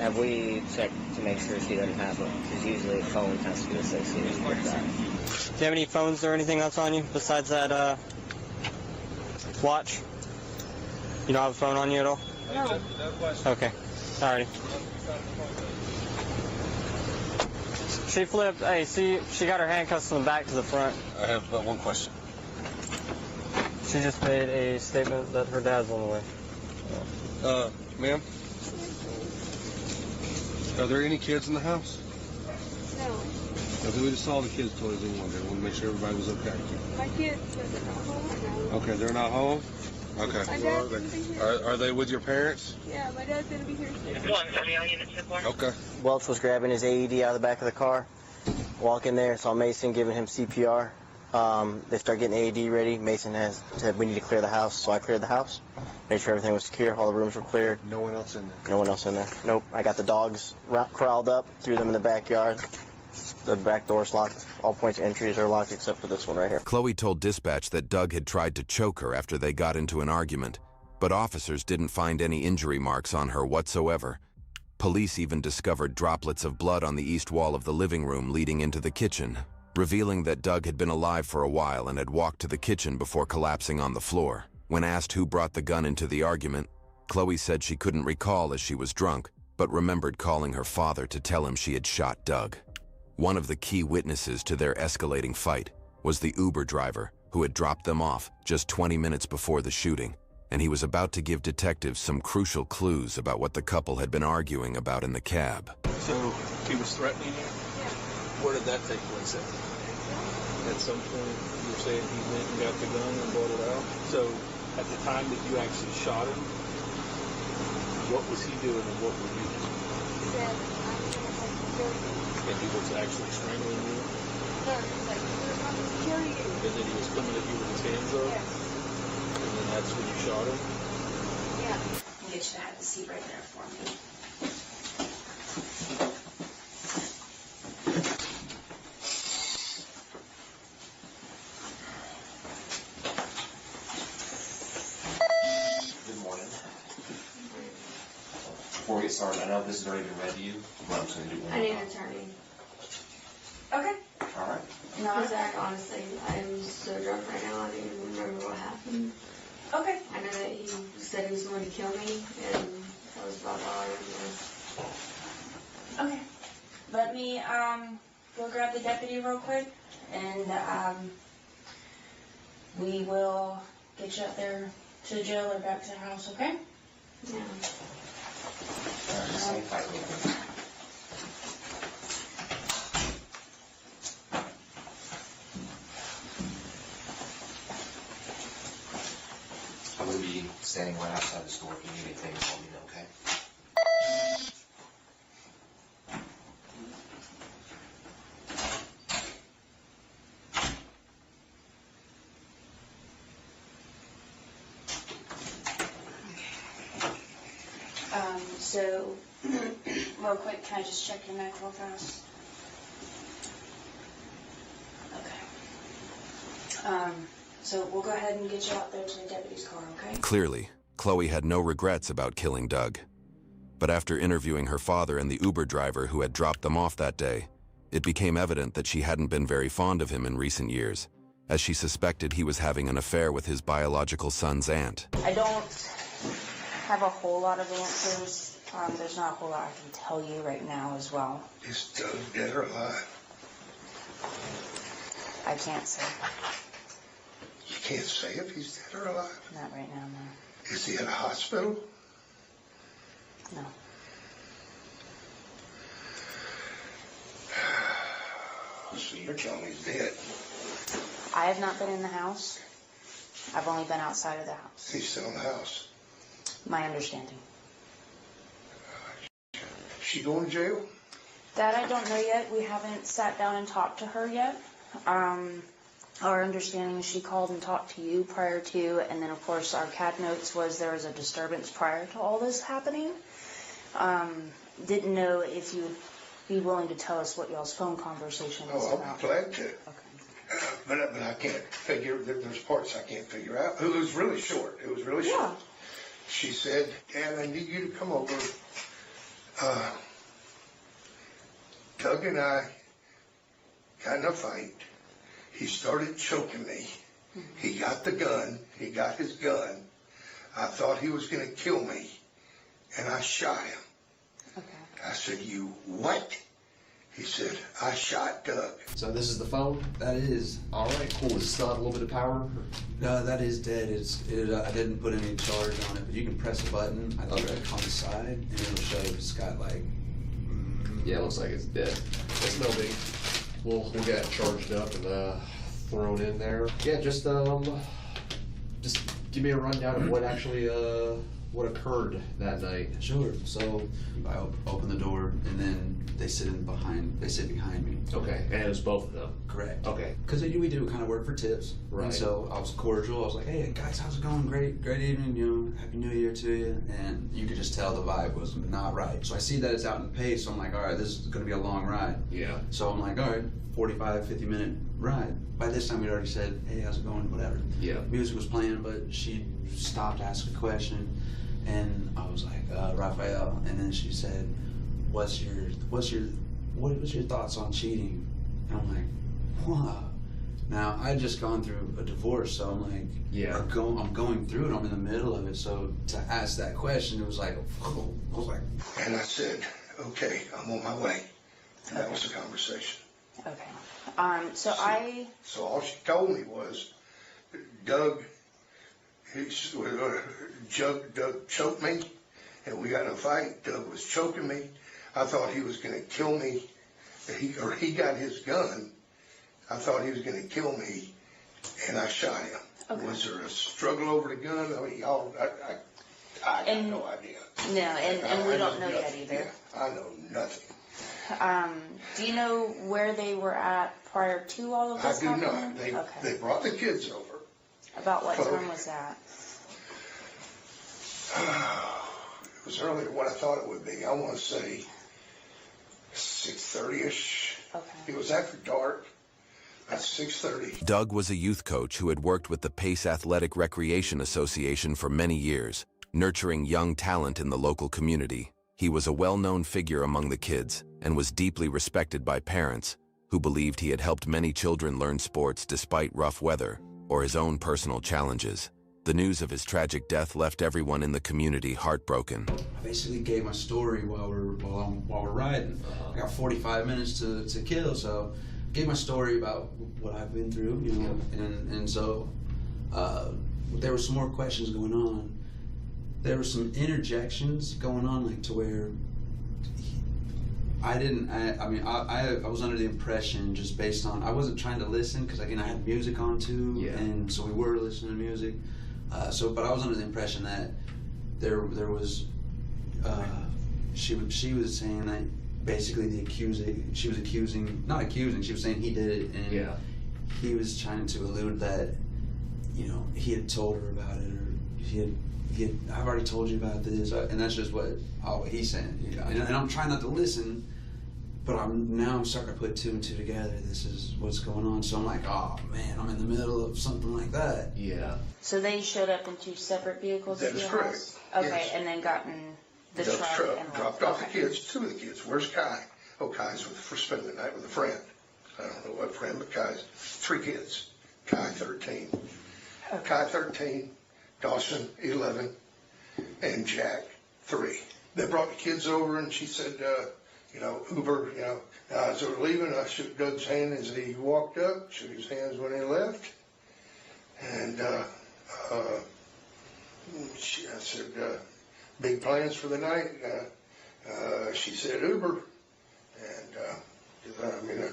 Have we checked to make sure she doesn't have it? Because usually a phone has to be associated with that. Do you have any phones or anything else on you besides that watch? You don't have a phone on you at all? No. Okay. Alrighty. She flipped. Hey, see, she got her handcuffs from the back to the front. I have but one question. She just made a statement that her dad's on the way. Ma'am? Are there any kids in the house? No. Okay, we just saw the kids' toys in one day. We want to make sure everybody was okay. My kids, but they're not home right now. Okay, they're not home? Okay. My dad's gonna be here. Are they with your parents? Yeah, my dad's gonna be here soon. Okay. Welch was grabbing his AED out of the back of the car. Walk in there, saw Mason giving him CPR. They start getting AED ready. Mason said, we need to clear the house, so I cleared the house. Made sure everything was secure, all the rooms were cleared. No one else in there? No one else in there. Nope. I got the dogs corralled up, threw them in the backyard. The back door's locked. All points of entries are locked except for this one right here. Chloe told dispatch that Doug had tried to choke her after they got into an argument, but officers didn't find any injury marks on her whatsoever. Police even discovered droplets of blood on the east wall of the living room leading into the kitchen, revealing that Doug had been alive for a while and had walked to the kitchen before collapsing on the floor. When asked who brought the gun into the argument, Chloe said she couldn't recall as she was drunk, but remembered calling her father to tell him she had shot Doug. One of the key witnesses to their escalating fight was the Uber driver who had dropped them off just 20 minutes before the shooting, and he was about to give detectives some crucial clues about what the couple had been arguing about in the cab. So he was threatening you? Yeah. Where did that take place at? At some point, you were saying he went and got the gun and brought it out. So at the time that you actually shot him, what was he doing and what were you doing? Yeah, I'm gonna And he was actually strangling you? No, like, kill you. And then he was coming at you with his hands up? Yes. And then that's when you shot him? Yeah. Get you to have the seat right there for me. Good morning. Before we get started, I know this has already been read to you, but I'm just going to do one I more need time. an attorney. Okay. All right. No, Zach, honestly, I'm so drunk right now, I don't even remember what happened. Okay. I know that he said he was going to kill me, and that was about all I remember. Okay. Let me, go grab the deputy real quick, and, we will get you up there to the jail or back to the house, okay? Yeah. All right, just hang tight with me. I'm going to be the store. If you need anything, let me know, okay? So, real quick, can I just check your neck real fast? Okay. So we'll go ahead and get you out there to the deputy's car, okay? Clearly, Chloe had no regrets about killing Doug. But after interviewing her father and the Uber driver who had dropped them off that day, it became evident that she hadn't been very fond of him in recent years, as she suspected he was having an affair with his biological son's aunt. I don't have a whole lot of answers. There's not a whole lot I can tell you right now as well. Is Doug dead or alive? I can't say. You can't say if he's dead or alive? Not right now, no. Is he in a hospital? No. So you're telling me he's dead? I have not been in the house. I've only been outside of the house. He's still in the house? My understanding. Is she going to jail? That I don't know yet. We haven't sat down and talked to her yet. Our understanding is she called and talked to you prior to, and then of course our CAD notes was there was a disturbance prior to all this happening. Didn't know if you would be willing to tell us what y'all's phone conversation was about. I'll be glad to. Okay. But I can't figure, there's parts I can't figure out. It was really short. It was really short. She said, Dad, I need you to come over. Doug and I got in a fight. He started choking me. He got the gun. He got his gun. I thought he was going to kill me, and I shot him. Okay. I said, you what? He said, I shot Doug. So this is the phone? That is. All right, cool. Does it still have a little bit of power? No, that is dead. I didn't put any charge on it, but you can press a button, I think, on the side, and it'll show it's got like... Yeah, it looks like it's dead. It's no big. We'll get it charged up and thrown in there. Yeah, just give me a rundown of what actually what occurred that night. Sure. So I open the door, and then they sit behind me. Okay, and it was both of them. Correct. Okay. Because we do kind of work for tips. Right. And so I was cordial. I was like, "Hey guys, how's it going? Great evening. Happy New Year to you." And you could just tell the vibe was not right. So I see that it's out in pace. So I'm like, "All right, this is going to be a long ride." Yeah. So I'm like, "All right, 45, 50-minute ride." By this time, we'd already said, "Hey, how's it going?" Whatever. Yeah. Music was playing, but she stopped, asked a question, and I was like, "Raphael," and then she said, "What's your thoughts on cheating?" And I'm like, "Wow." Now I just gone through a divorce, so I'm like, yeah, I'm going through it. I'm in the middle of it, so to ask that question, it was like, I was like, and I said, "Okay, I'm on my way." And that was the conversation. Okay. So all she told me was, Doug choked me, and we got in a fight. Doug was choking me. I thought he was going to kill me. He got his gun. I thought he was going to kill me, and I shot him. Okay. Was there a struggle over the gun? I mean, I got no idea. No, and we don't know yet either. Yeah, I know nothing. Do you know where they were at prior to all of this happening? I do not. They brought the kids over. About what time was that? It was earlier than what I thought it would be. I want to say 6:30ish. Okay. It was after dark. At 6:30. Doug was a youth coach who had worked with the Pace Athletic Recreation Association for many years, nurturing young talent in the local community. He was a well-known figure among the kids and was deeply respected by parents who believed he had helped many children learn sports despite rough weather or his own personal challenges. The news of his tragic death left everyone in the community heartbroken. I basically gave my story while we're riding. I got 45 minutes to kill, so gave my story about what I've been through, and so there were some more questions going on. There were some interjections going on, like to where I was under the impression, just based on, I wasn't trying to listen, because again I had music on too, and so we were listening to music. But I was under the impression that there was she was saying that basically she was saying he did it, and he was trying to allude that, you know, he had told her about it, or he had I've already told you about this, and that's just what he's saying. You know? And I'm trying not to listen, but I'm starting to put two and two together. This is what's going on. So I'm like, oh man, I'm in the middle of something like that. Yeah. So they showed up in two separate vehicles That at is your correct. house? Okay, Yes. and then got in the Dumped truck and dropped off the kids, two of the kids. Where's Kai? Oh, Kai's for spending the night with a friend. I don't know what friend, but Kai's 3 kids. Kai 13. Kai 13, Dawson 11, and Jack 3. They brought the kids over, and she said, you know, Uber, you know, as they were leaving, I shook Doug's hand as he walked up, shook his hands when he left, and I said, big plans for the night. She said Uber, and I mean, a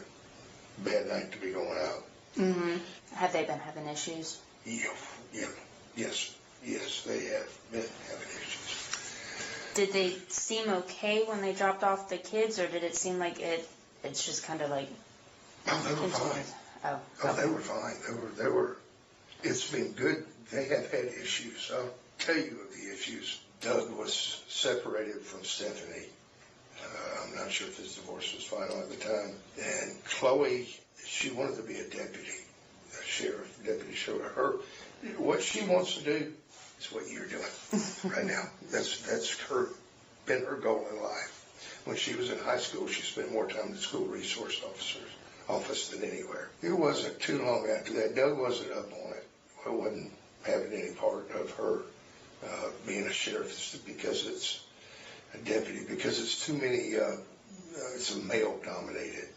bad night to be going out. Mm-hmm. Have they been having issues? Yes, they have been having issues. Did they seem okay when they dropped off the kids, or did it seem like it's just kind of like... Oh, they were fine. Oh, they were fine. They were, it's been good. They have had issues. I'll tell you of the issues. Doug was separated from Stephanie. I'm not sure if his divorce was final at the time. And Chloe, she wanted to be a deputy, deputy sheriff. What she wants to do is what you're doing right now. That's been her goal in life. When she was in high school, she spent more time in the school resource office than anywhere. It wasn't too long after that. Doug wasn't up on it. I wasn't having any part of her being a sheriff because it's a deputy, because it's too many, it's a male-dominated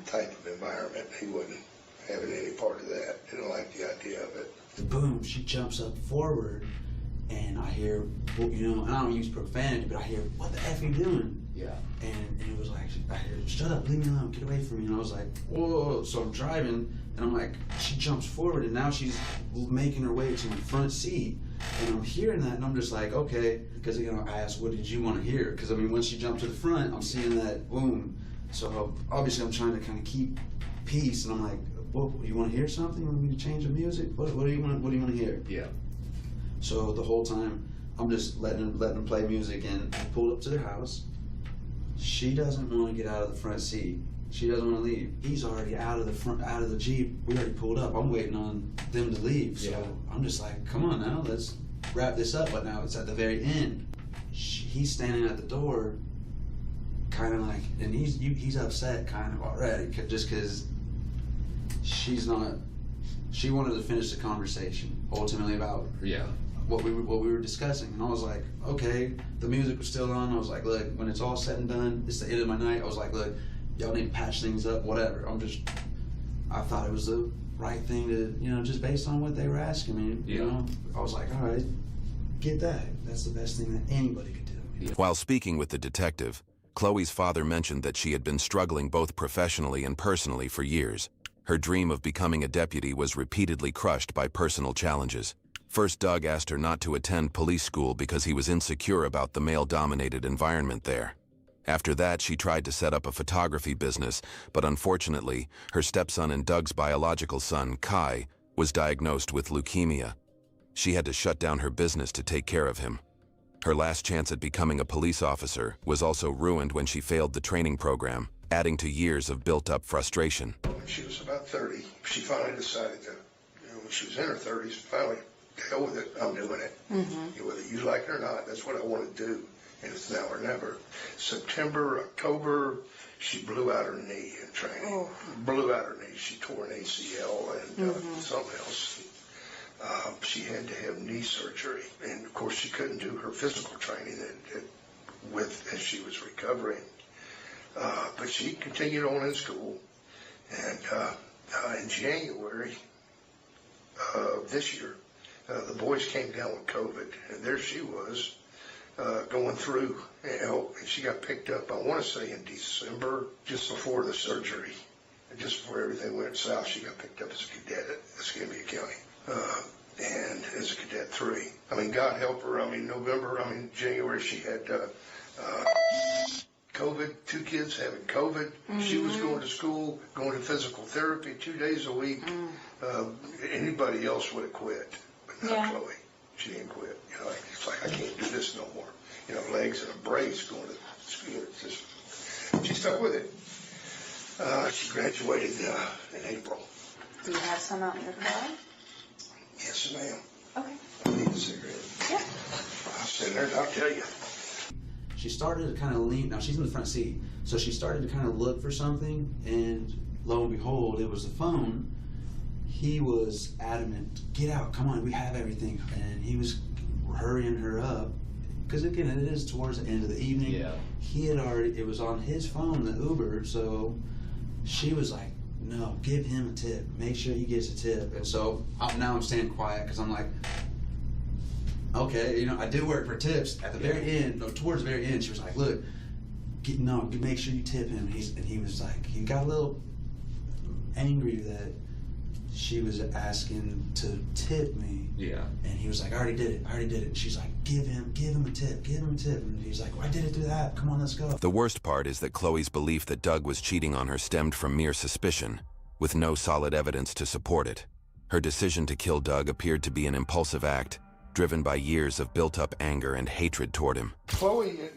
type of environment. He wasn't having any part of that. Didn't like the idea of it. Boom, she jumps up forward, and I hear, you know, and I don't use profanity, but I hear, what the F are you doing? Yeah. And it was like, I hear, shut up, leave me alone, get away from me. And I was like, whoa. So I'm driving, and I'm like, she jumps forward, and now she's making her way to my front seat. And I'm hearing that, and I'm just like, okay. Because, you know, I asked, what did you want to hear? Because, I mean, once she jumped to the front, I'm seeing that, boom. So obviously I'm trying to kind of keep peace, and I'm like, well, you want to hear something? You want me to change the music? What do you want to hear? Yeah. So the whole time, I'm just letting them play music, and I pulled up to their house. She doesn't want to get out of the front seat. She doesn't want to leave. He's already out of the Jeep. We already pulled up. I'm waiting on them to leave. So I'm just like, come on now, let's wrap this up. But now it's at the very end. He's standing at the door, kind of like, and he's upset kind of already, just because she wanted to finish the conversation ultimately about what we were discussing. And I was like, okay, the music was still on. I was like, look, when it's all said and done, it's the end of my night. I was like, look, y'all need to patch things up, whatever. I thought it was the right thing to, you know, just based on what they were asking me, you know. I was like, all right, get that. That's the best thing that anybody could do. While speaking with the detective, Chloe's father mentioned that she had been struggling both professionally and personally for years. Her dream of becoming a deputy was repeatedly crushed by personal challenges. First, Doug asked her not to attend police school because he was insecure about the male-dominated environment there. After that, she tried to set up a photography business, but unfortunately, her stepson and Doug's biological son, Kai, was diagnosed with leukemia. She had to shut down her business to take care of him. Her last chance at becoming a police officer was also ruined when she failed the training program, adding to years of built-up frustration. When she was about 30, she finally decided to, you know, when she was in her 30s, finally, to hell with it, I'm doing it. Whether you like it or not, that's what I want to do. And it's now or never. September, October, she blew out her knee in training. Blew out her knee. She tore an ACL and something else. She had to have knee surgery. And of course, she couldn't do her physical training as she was recovering. But she continued on in school. And in January of this year, the boys came down with COVID. And there she was. Going through, you know, and she got picked up, I want to say in December, just before the surgery, just before everything went south, she got picked up as a cadet at Escambia County. and as a Cadet 3. I mean, God help her. January she had COVID, 2 kids having COVID. She was going to school, going to physical therapy 2 days a week. Anybody else would have quit, but not Chloe. She didn't quit. You know, it's like, I can't do this no more. You know, legs in a brace going to school. It's just, she stuck with it. She graduated in April. Do you have some out in your car? Yes, ma'am. Okay. I need a cigarette. Yeah. I'll sit there and I'll tell you. She started to kind of lean, now she's in the front seat, so she started to kind of look for something, and lo and behold, it was the phone. He was adamant, get out, come on, we have everything, and he was hurrying her up, because again, it is towards the end of the evening. Yeah. He had already, it was on his phone, the Uber, so she was like, no, give him a tip, make sure he gets a tip, and so now I'm staying quiet, because I'm like, okay, you know, I do work for tips. At the very end, or towards the very end, she was like, look, make sure you tip him. And he was like, he got a little angry that she was asking to tip me. Yeah. And he was like, I already did it. And she's like, give him a tip. And he's like, well, I did it through the app. Come on, let's go. The worst part is that Chloe's belief that Doug was cheating on her stemmed from mere suspicion, with no solid evidence to support it. Her decision to kill Doug appeared to be an impulsive act, driven by years of built-up anger and hatred toward him.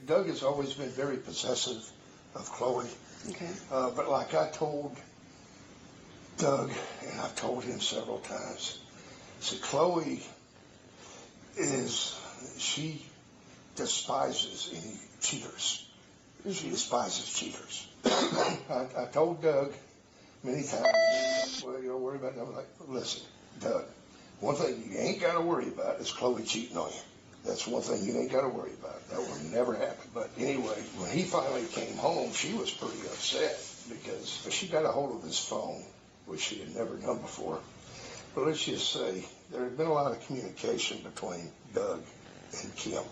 Doug has always been very possessive of Chloe. Okay. But like I told Doug, and I've told him several times, see, Chloe she despises any cheaters. She despises cheaters. I told Doug many times, well, you don't worry about that. I'm like, listen, Doug, one thing you ain't got to worry about is Chloe cheating on you. That's one thing you ain't got to worry about. That will never happen. But anyway, when he finally came home, she was pretty upset because she got a hold of his phone, which she had never done before. But let's just say there had been a lot of communication between Doug and Kim.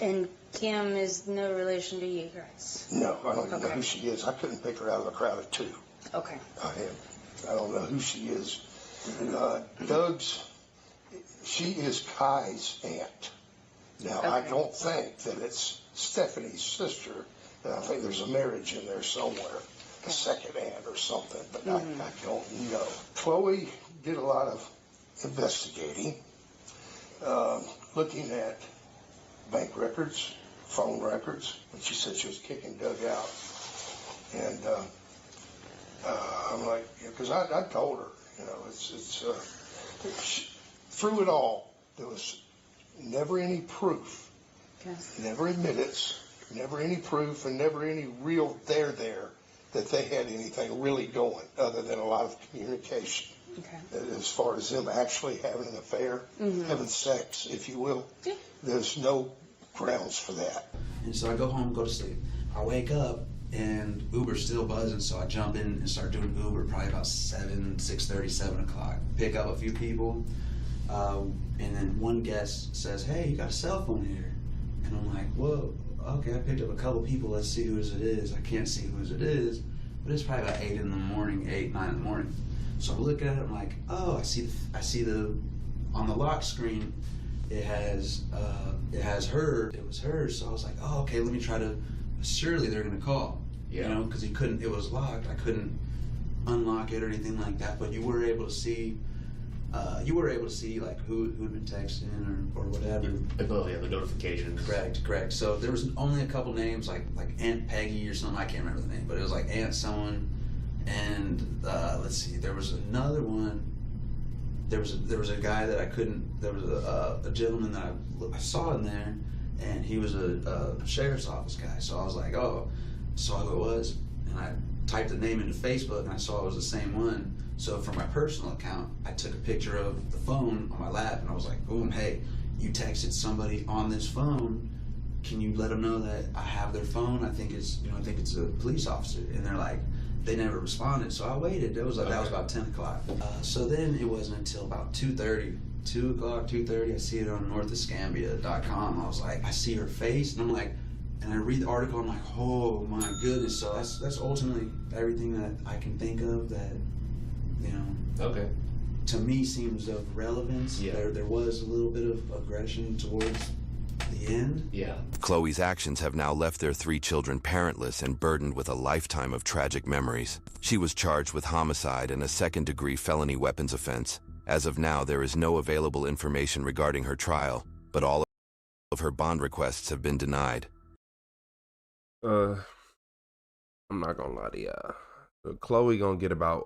And Kim is no relation to you guys? No, I don't even know who she is. I couldn't pick her out of a crowd of 2. Okay. I don't know who she is. She is Kai's aunt. Now, I don't think that it's Stephanie's sister. I think there's a marriage in there somewhere, a second aunt or something, but I don't know. Chloe did a lot of investigating, looking at bank records, phone records, when she said she was kicking Doug out. And I'm like, because I told her, you know, through it all, there was never any proof, never admittance, never any proof, and never any real there that they had anything really going other than a lot of communication. As far as them actually having an affair, having sex, if you will, there's no grounds for that. And so I go home, go to sleep. I wake up, and Uber's still buzzing, so I jump in and start doing Uber probably about 6:30, 7 o'clock. Pick up a few people, and then one guest says, hey, you got a cell phone here. And I'm like, whoa, okay, I picked up a couple people, let's see whose it is. I can't see whose it is, but it's probably about 8 in the morning, 8, 9 in the morning. So I look at it, I'm like, oh, I see the on the lock screen, it has her, it was hers. So I was like, oh, okay, let me try to, surely they're gonna call. You know, because it was locked. I couldn't unlock it or anything like that, but you were able to see like who'd been texting or whatever. The notifications. Correct. So there was only a couple names, like Aunt Peggy or something. I can't remember the name, but it was like Aunt someone. And let's see, there was another one. There was a guy that I couldn't. There was a gentleman that I saw in there, and he was a sheriff's office guy. So I was like, oh, saw who it was, and I typed the name into Facebook, and I saw it was the same one. So from my personal account, I took a picture of the phone on my lap, and I was like, boom, hey, you texted somebody on this phone. Can you let them know that I have their phone? I think it's a police officer. And they're like, they never responded. So I waited. That was about 10 o'clock. So then it wasn't until about 2:30. 2 o'clock, 2:30, I see it on northescambia.com. I was like, I see her face, and I'm like, and I read the article, I'm like, oh my goodness. So that's ultimately everything that I can think of that, you know. Okay. to me seems of relevance. Yeah. There was a little bit of aggression towards the end. Yeah. Chloe's actions have now left their 3 children parentless and burdened with a lifetime of tragic memories. She was charged with homicide and a second-degree felony weapons offense. As of now, there is no available information regarding her trial, but all of her bond requests have been denied. I'm not gonna lie to y'all. Chloe gonna get about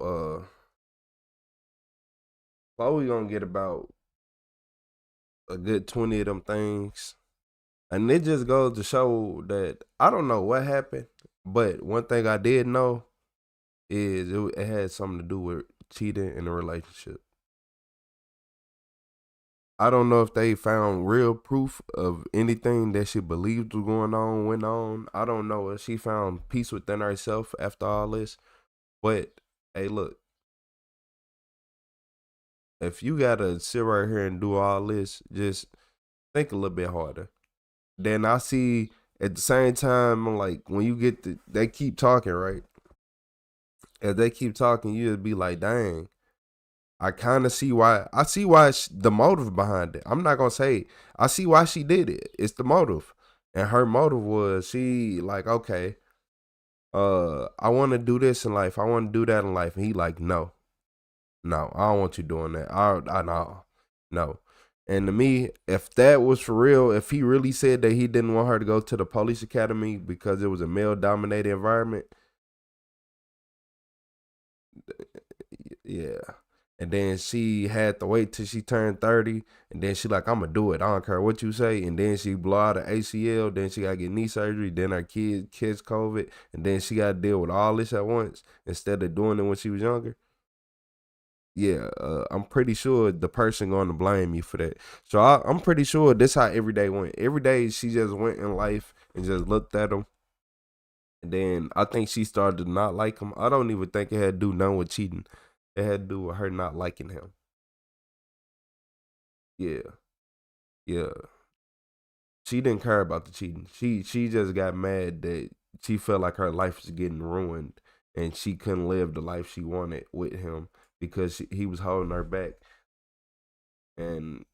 a good 20 of them things. And it just goes to show that I don't know what happened, but one thing I did know is it had something to do with cheating in a relationship. I don't know if they found real proof of anything that she believed was going on, went on. I don't know if she found peace within herself after all this. But, hey, look. If you gotta sit right here and do all this, just think a little bit harder. Then I see at the same time, like, when you get they keep talking, right? As they keep talking, you'll be like, dang. I kind of see why. I see why the motive behind it. I'm not gonna say I see why she did it. It's the motive, and her motive was she like, okay, I want to do this in life. I want to do that in life, and he like, no, I don't want you doing that. No. And to me, if that was for real, if he really said that he didn't want her to go to the police academy because it was a male-dominated environment, yeah. And then she had to wait till she turned 30. And then she like, I'm going to do it. I don't care what you say. And then she blow out an ACL. Then she got to get knee surgery. Then her kids COVID. And then she got to deal with all this at once instead of doing it when she was younger. Yeah, I'm pretty sure the person going to blame you for that. So I'm pretty sure this how every day went. Every day she just went in life and just looked at him. And then I think she started to not like him. I don't even think it had to do nothing with cheating. It had to do with her not liking him. Yeah. She didn't care about the cheating. She just got mad that she felt like her life was getting ruined and she couldn't live the life she wanted with him because he was holding her back. And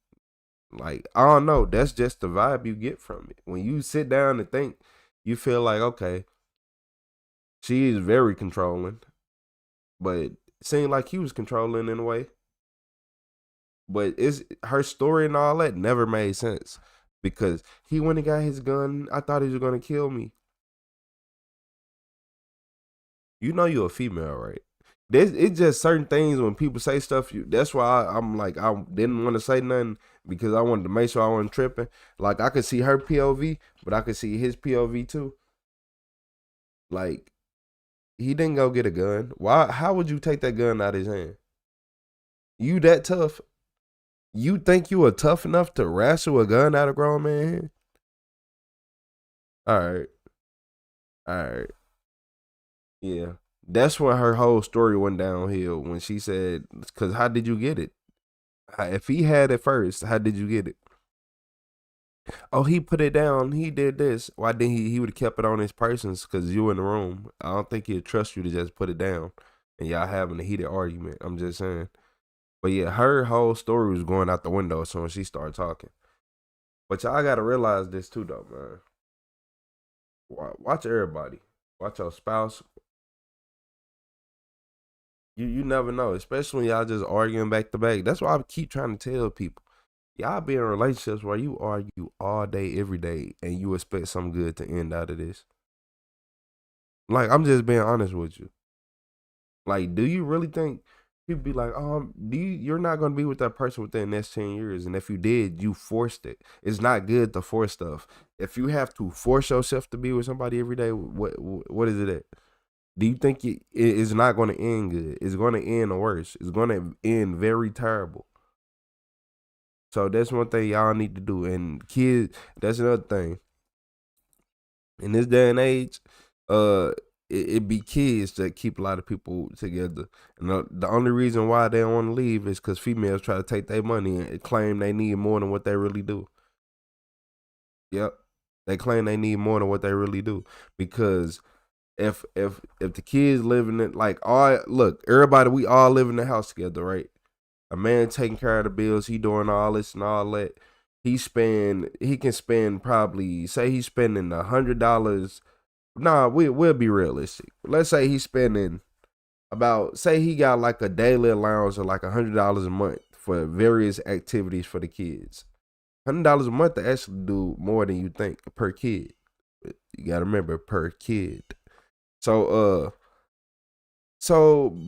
like, I don't know, that's just the vibe you get from it. When you sit down and think, you feel like, okay, she is very controlling, but it seemed like he was controlling in a way. But it's her story and all that never made sense because he went and got his gun. I thought he was gonna kill me. You know you're a female, right? It's just certain things when people say stuff. That's why I'm like I didn't want to say nothing because I wanted to make sure I wasn't tripping. Like I could see her POV, but I could see his POV too. Like he didn't go get a gun. Why? How would you take that gun out of his hand? You that tough? You think you are tough enough to wrestle a gun out of a grown man's hand? All right. Yeah. That's when her whole story went downhill when she said, because how did you get it? If he had it first, how did you get it? Oh, he put it down. He did this. Why didn't he? He would have kept it on his persons because you in the room. I don't think he'd trust you to just put it down and y'all having a heated argument. I'm just saying. But yeah, her whole story was going out the window as soon as she started talking. But y'all got to realize this too, though, man. Watch everybody. Watch your spouse. You never know, especially when y'all just arguing back to back. That's why I keep trying to tell people. Y'all be in relationships where you argue all day, every day, and you expect something good to end out of this. Like, I'm just being honest with you. Like, do you really think people be like, you're not going to be with that person within the next 10 years. And if you did, you forced it. It's not good to force stuff. If you have to force yourself to be with somebody every day, what is it at? Do you think it is not going to end good? It's going to end worse. It's going to end very terrible. So that's one thing y'all need to do. And kids, that's another thing. In this day and age, it be kids that keep a lot of people together. And the only reason why they don't want to leave is because females try to take their money and claim they need more than what they really do. Yep. They claim they need more than what they really do. Because if the kids live in it, like, look, everybody, we all live in the house together, right? A man taking care of the bills, he doing all this and all that. He can spend probably, say he's spending $100. Nah, we'll be realistic. Let's say he's spending say he got like a daily allowance of like $100 a month for various activities for the kids. $100 a month to actually do more than you think per kid. You gotta remember, per kid. So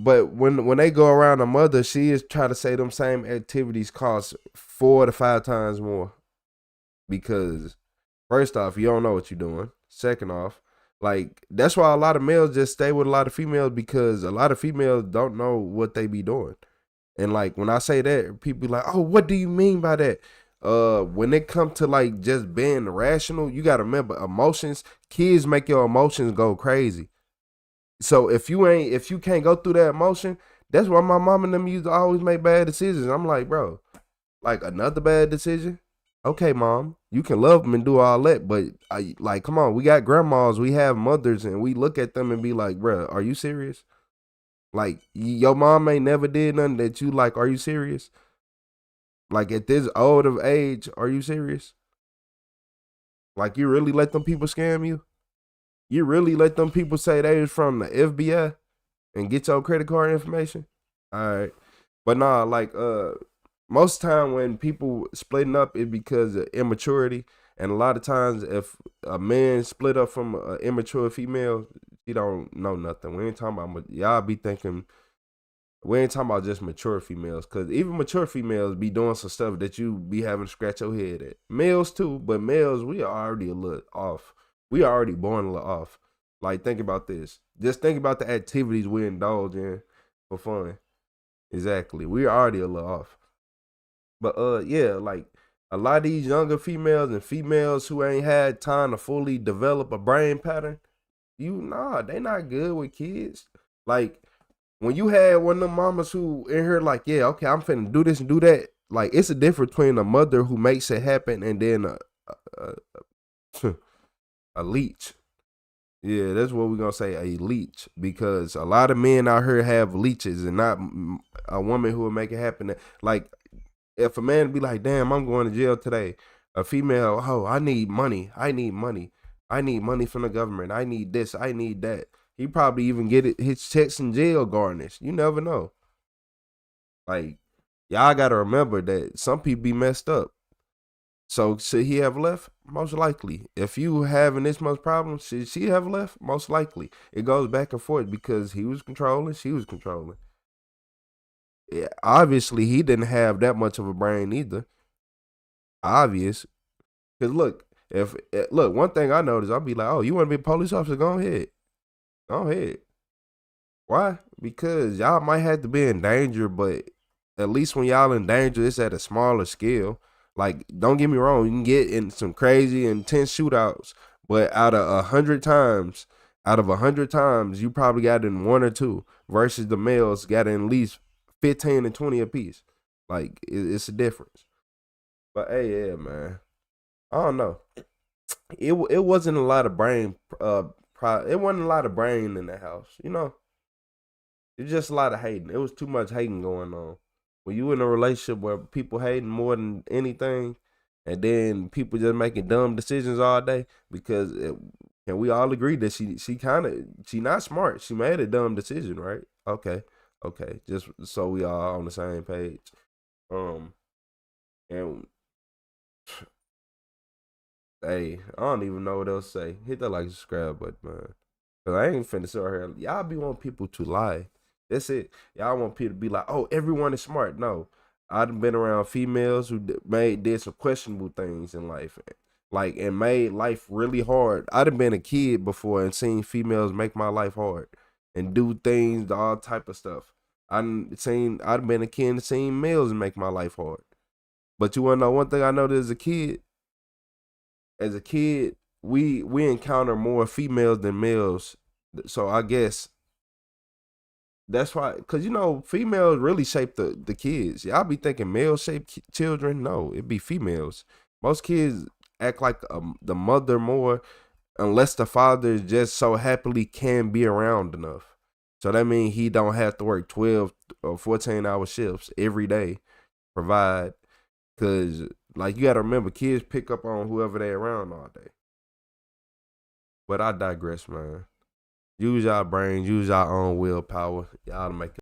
but when they go around a mother, she is trying to say them same activities cost 4 to 5 times more. Because first off, you don't know what you're doing. Second off, like, that's why a lot of males just stay with a lot of females, because a lot of females don't know what they be doing. And like, when I say that, people be like, oh, what do you mean by that? When it comes to like just being rational, you gotta remember, emotions, kids make your emotions go crazy. So if you can't go through that emotion, that's why my mom and them used to always make bad decisions. I'm like, bro, like another bad decision? Okay, mom, you can love them and do all that, but like, come on, we got grandmas, we have mothers, and we look at them and be like, bro, are you serious? Like, your mom ain't never did nothing that you like, are you serious? Like, at this old of age, are you serious? Like, you really let them people scam you? You really let them people say they was from the FBI and get your credit card information? All right. But nah, like, most time when people splitting up, it because of immaturity. And a lot of times, if a man split up from an immature female, she don't know nothing. We ain't talking about, y'all be thinking, we ain't talking about just mature females, because even mature females be doing some stuff that you be having to scratch your head at. Males too, but males, we are already a little off. We are already born a little off. Like, think about this. Just think about the activities we indulge in for fun. Exactly. We are already a little off. But yeah, like, a lot of these younger females and females who ain't had time to fully develop a brain pattern, they not good with kids. Like, when you had one of them mamas who in here like, yeah, okay, I'm finna do this and do that. Like, it's a difference between a mother who makes it happen and then a leech. Yeah, that's what we're gonna say, a leech, because a lot of men out here have leeches and not a woman who will make it happen. Like, if a man be like, damn, I'm going to jail today, a female, oh, I need money from the government, I need this, I need that. He probably even get his checks in jail garnished. You never know. Like, y'all gotta remember that some people be messed up. So should he have left? Most likely. If you having this much problem, should she have left? Most likely. It goes back and forth because he was controlling, she was controlling. Yeah, obviously, he didn't have that much of a brain either. Obvious. Because look, one thing I noticed, I'll be like, oh, you want to be a police officer? Go ahead. Go ahead. Why? Because y'all might have to be in danger, but at least when y'all in danger, it's at a smaller scale. Like, don't get me wrong, you can get in some crazy intense shootouts, but out of 100 times, you probably got in 1 or 2, versus the males got in at least 15 and 20 apiece. Like, it's a difference. But hey, yeah, man, I don't know. It wasn't a lot of brain. It wasn't a lot of brain in the house, you know. It's just a lot of hating. It was too much hating going on. When you in a relationship where people hating more than anything, and then people just making dumb decisions all day, because can we all agree that she not smart? She made a dumb decision, right? Okay, just so we all on the same page. And hey, I don't even know what else to say. Hit that like subscribe button, man. Cause I ain't finna sit here. Y'all be want people to lie. That's it. Y'all want people to be like, oh, everyone is smart. No, I've been around females who did some questionable things in life, like, and made life really hard. I've been a kid before and seen females make my life hard and do things, all type of stuff. I've been a kid and seen males make my life hard. But you wanna know one thing I noticed as a kid? As a kid, we encounter more females than males. So I guess that's why, because, you know, females really shape the kids. Y'all be thinking males shape children. No, it be females. Most kids act like the mother more, unless the father just so happily can be around enough. So that means he don't have to work 12 or 14-hour shifts every day, provide, because, like, you got to remember, kids pick up on whoever they around all day. But I digress, man. Use y'all brains, use y'all own willpower. Y'all to make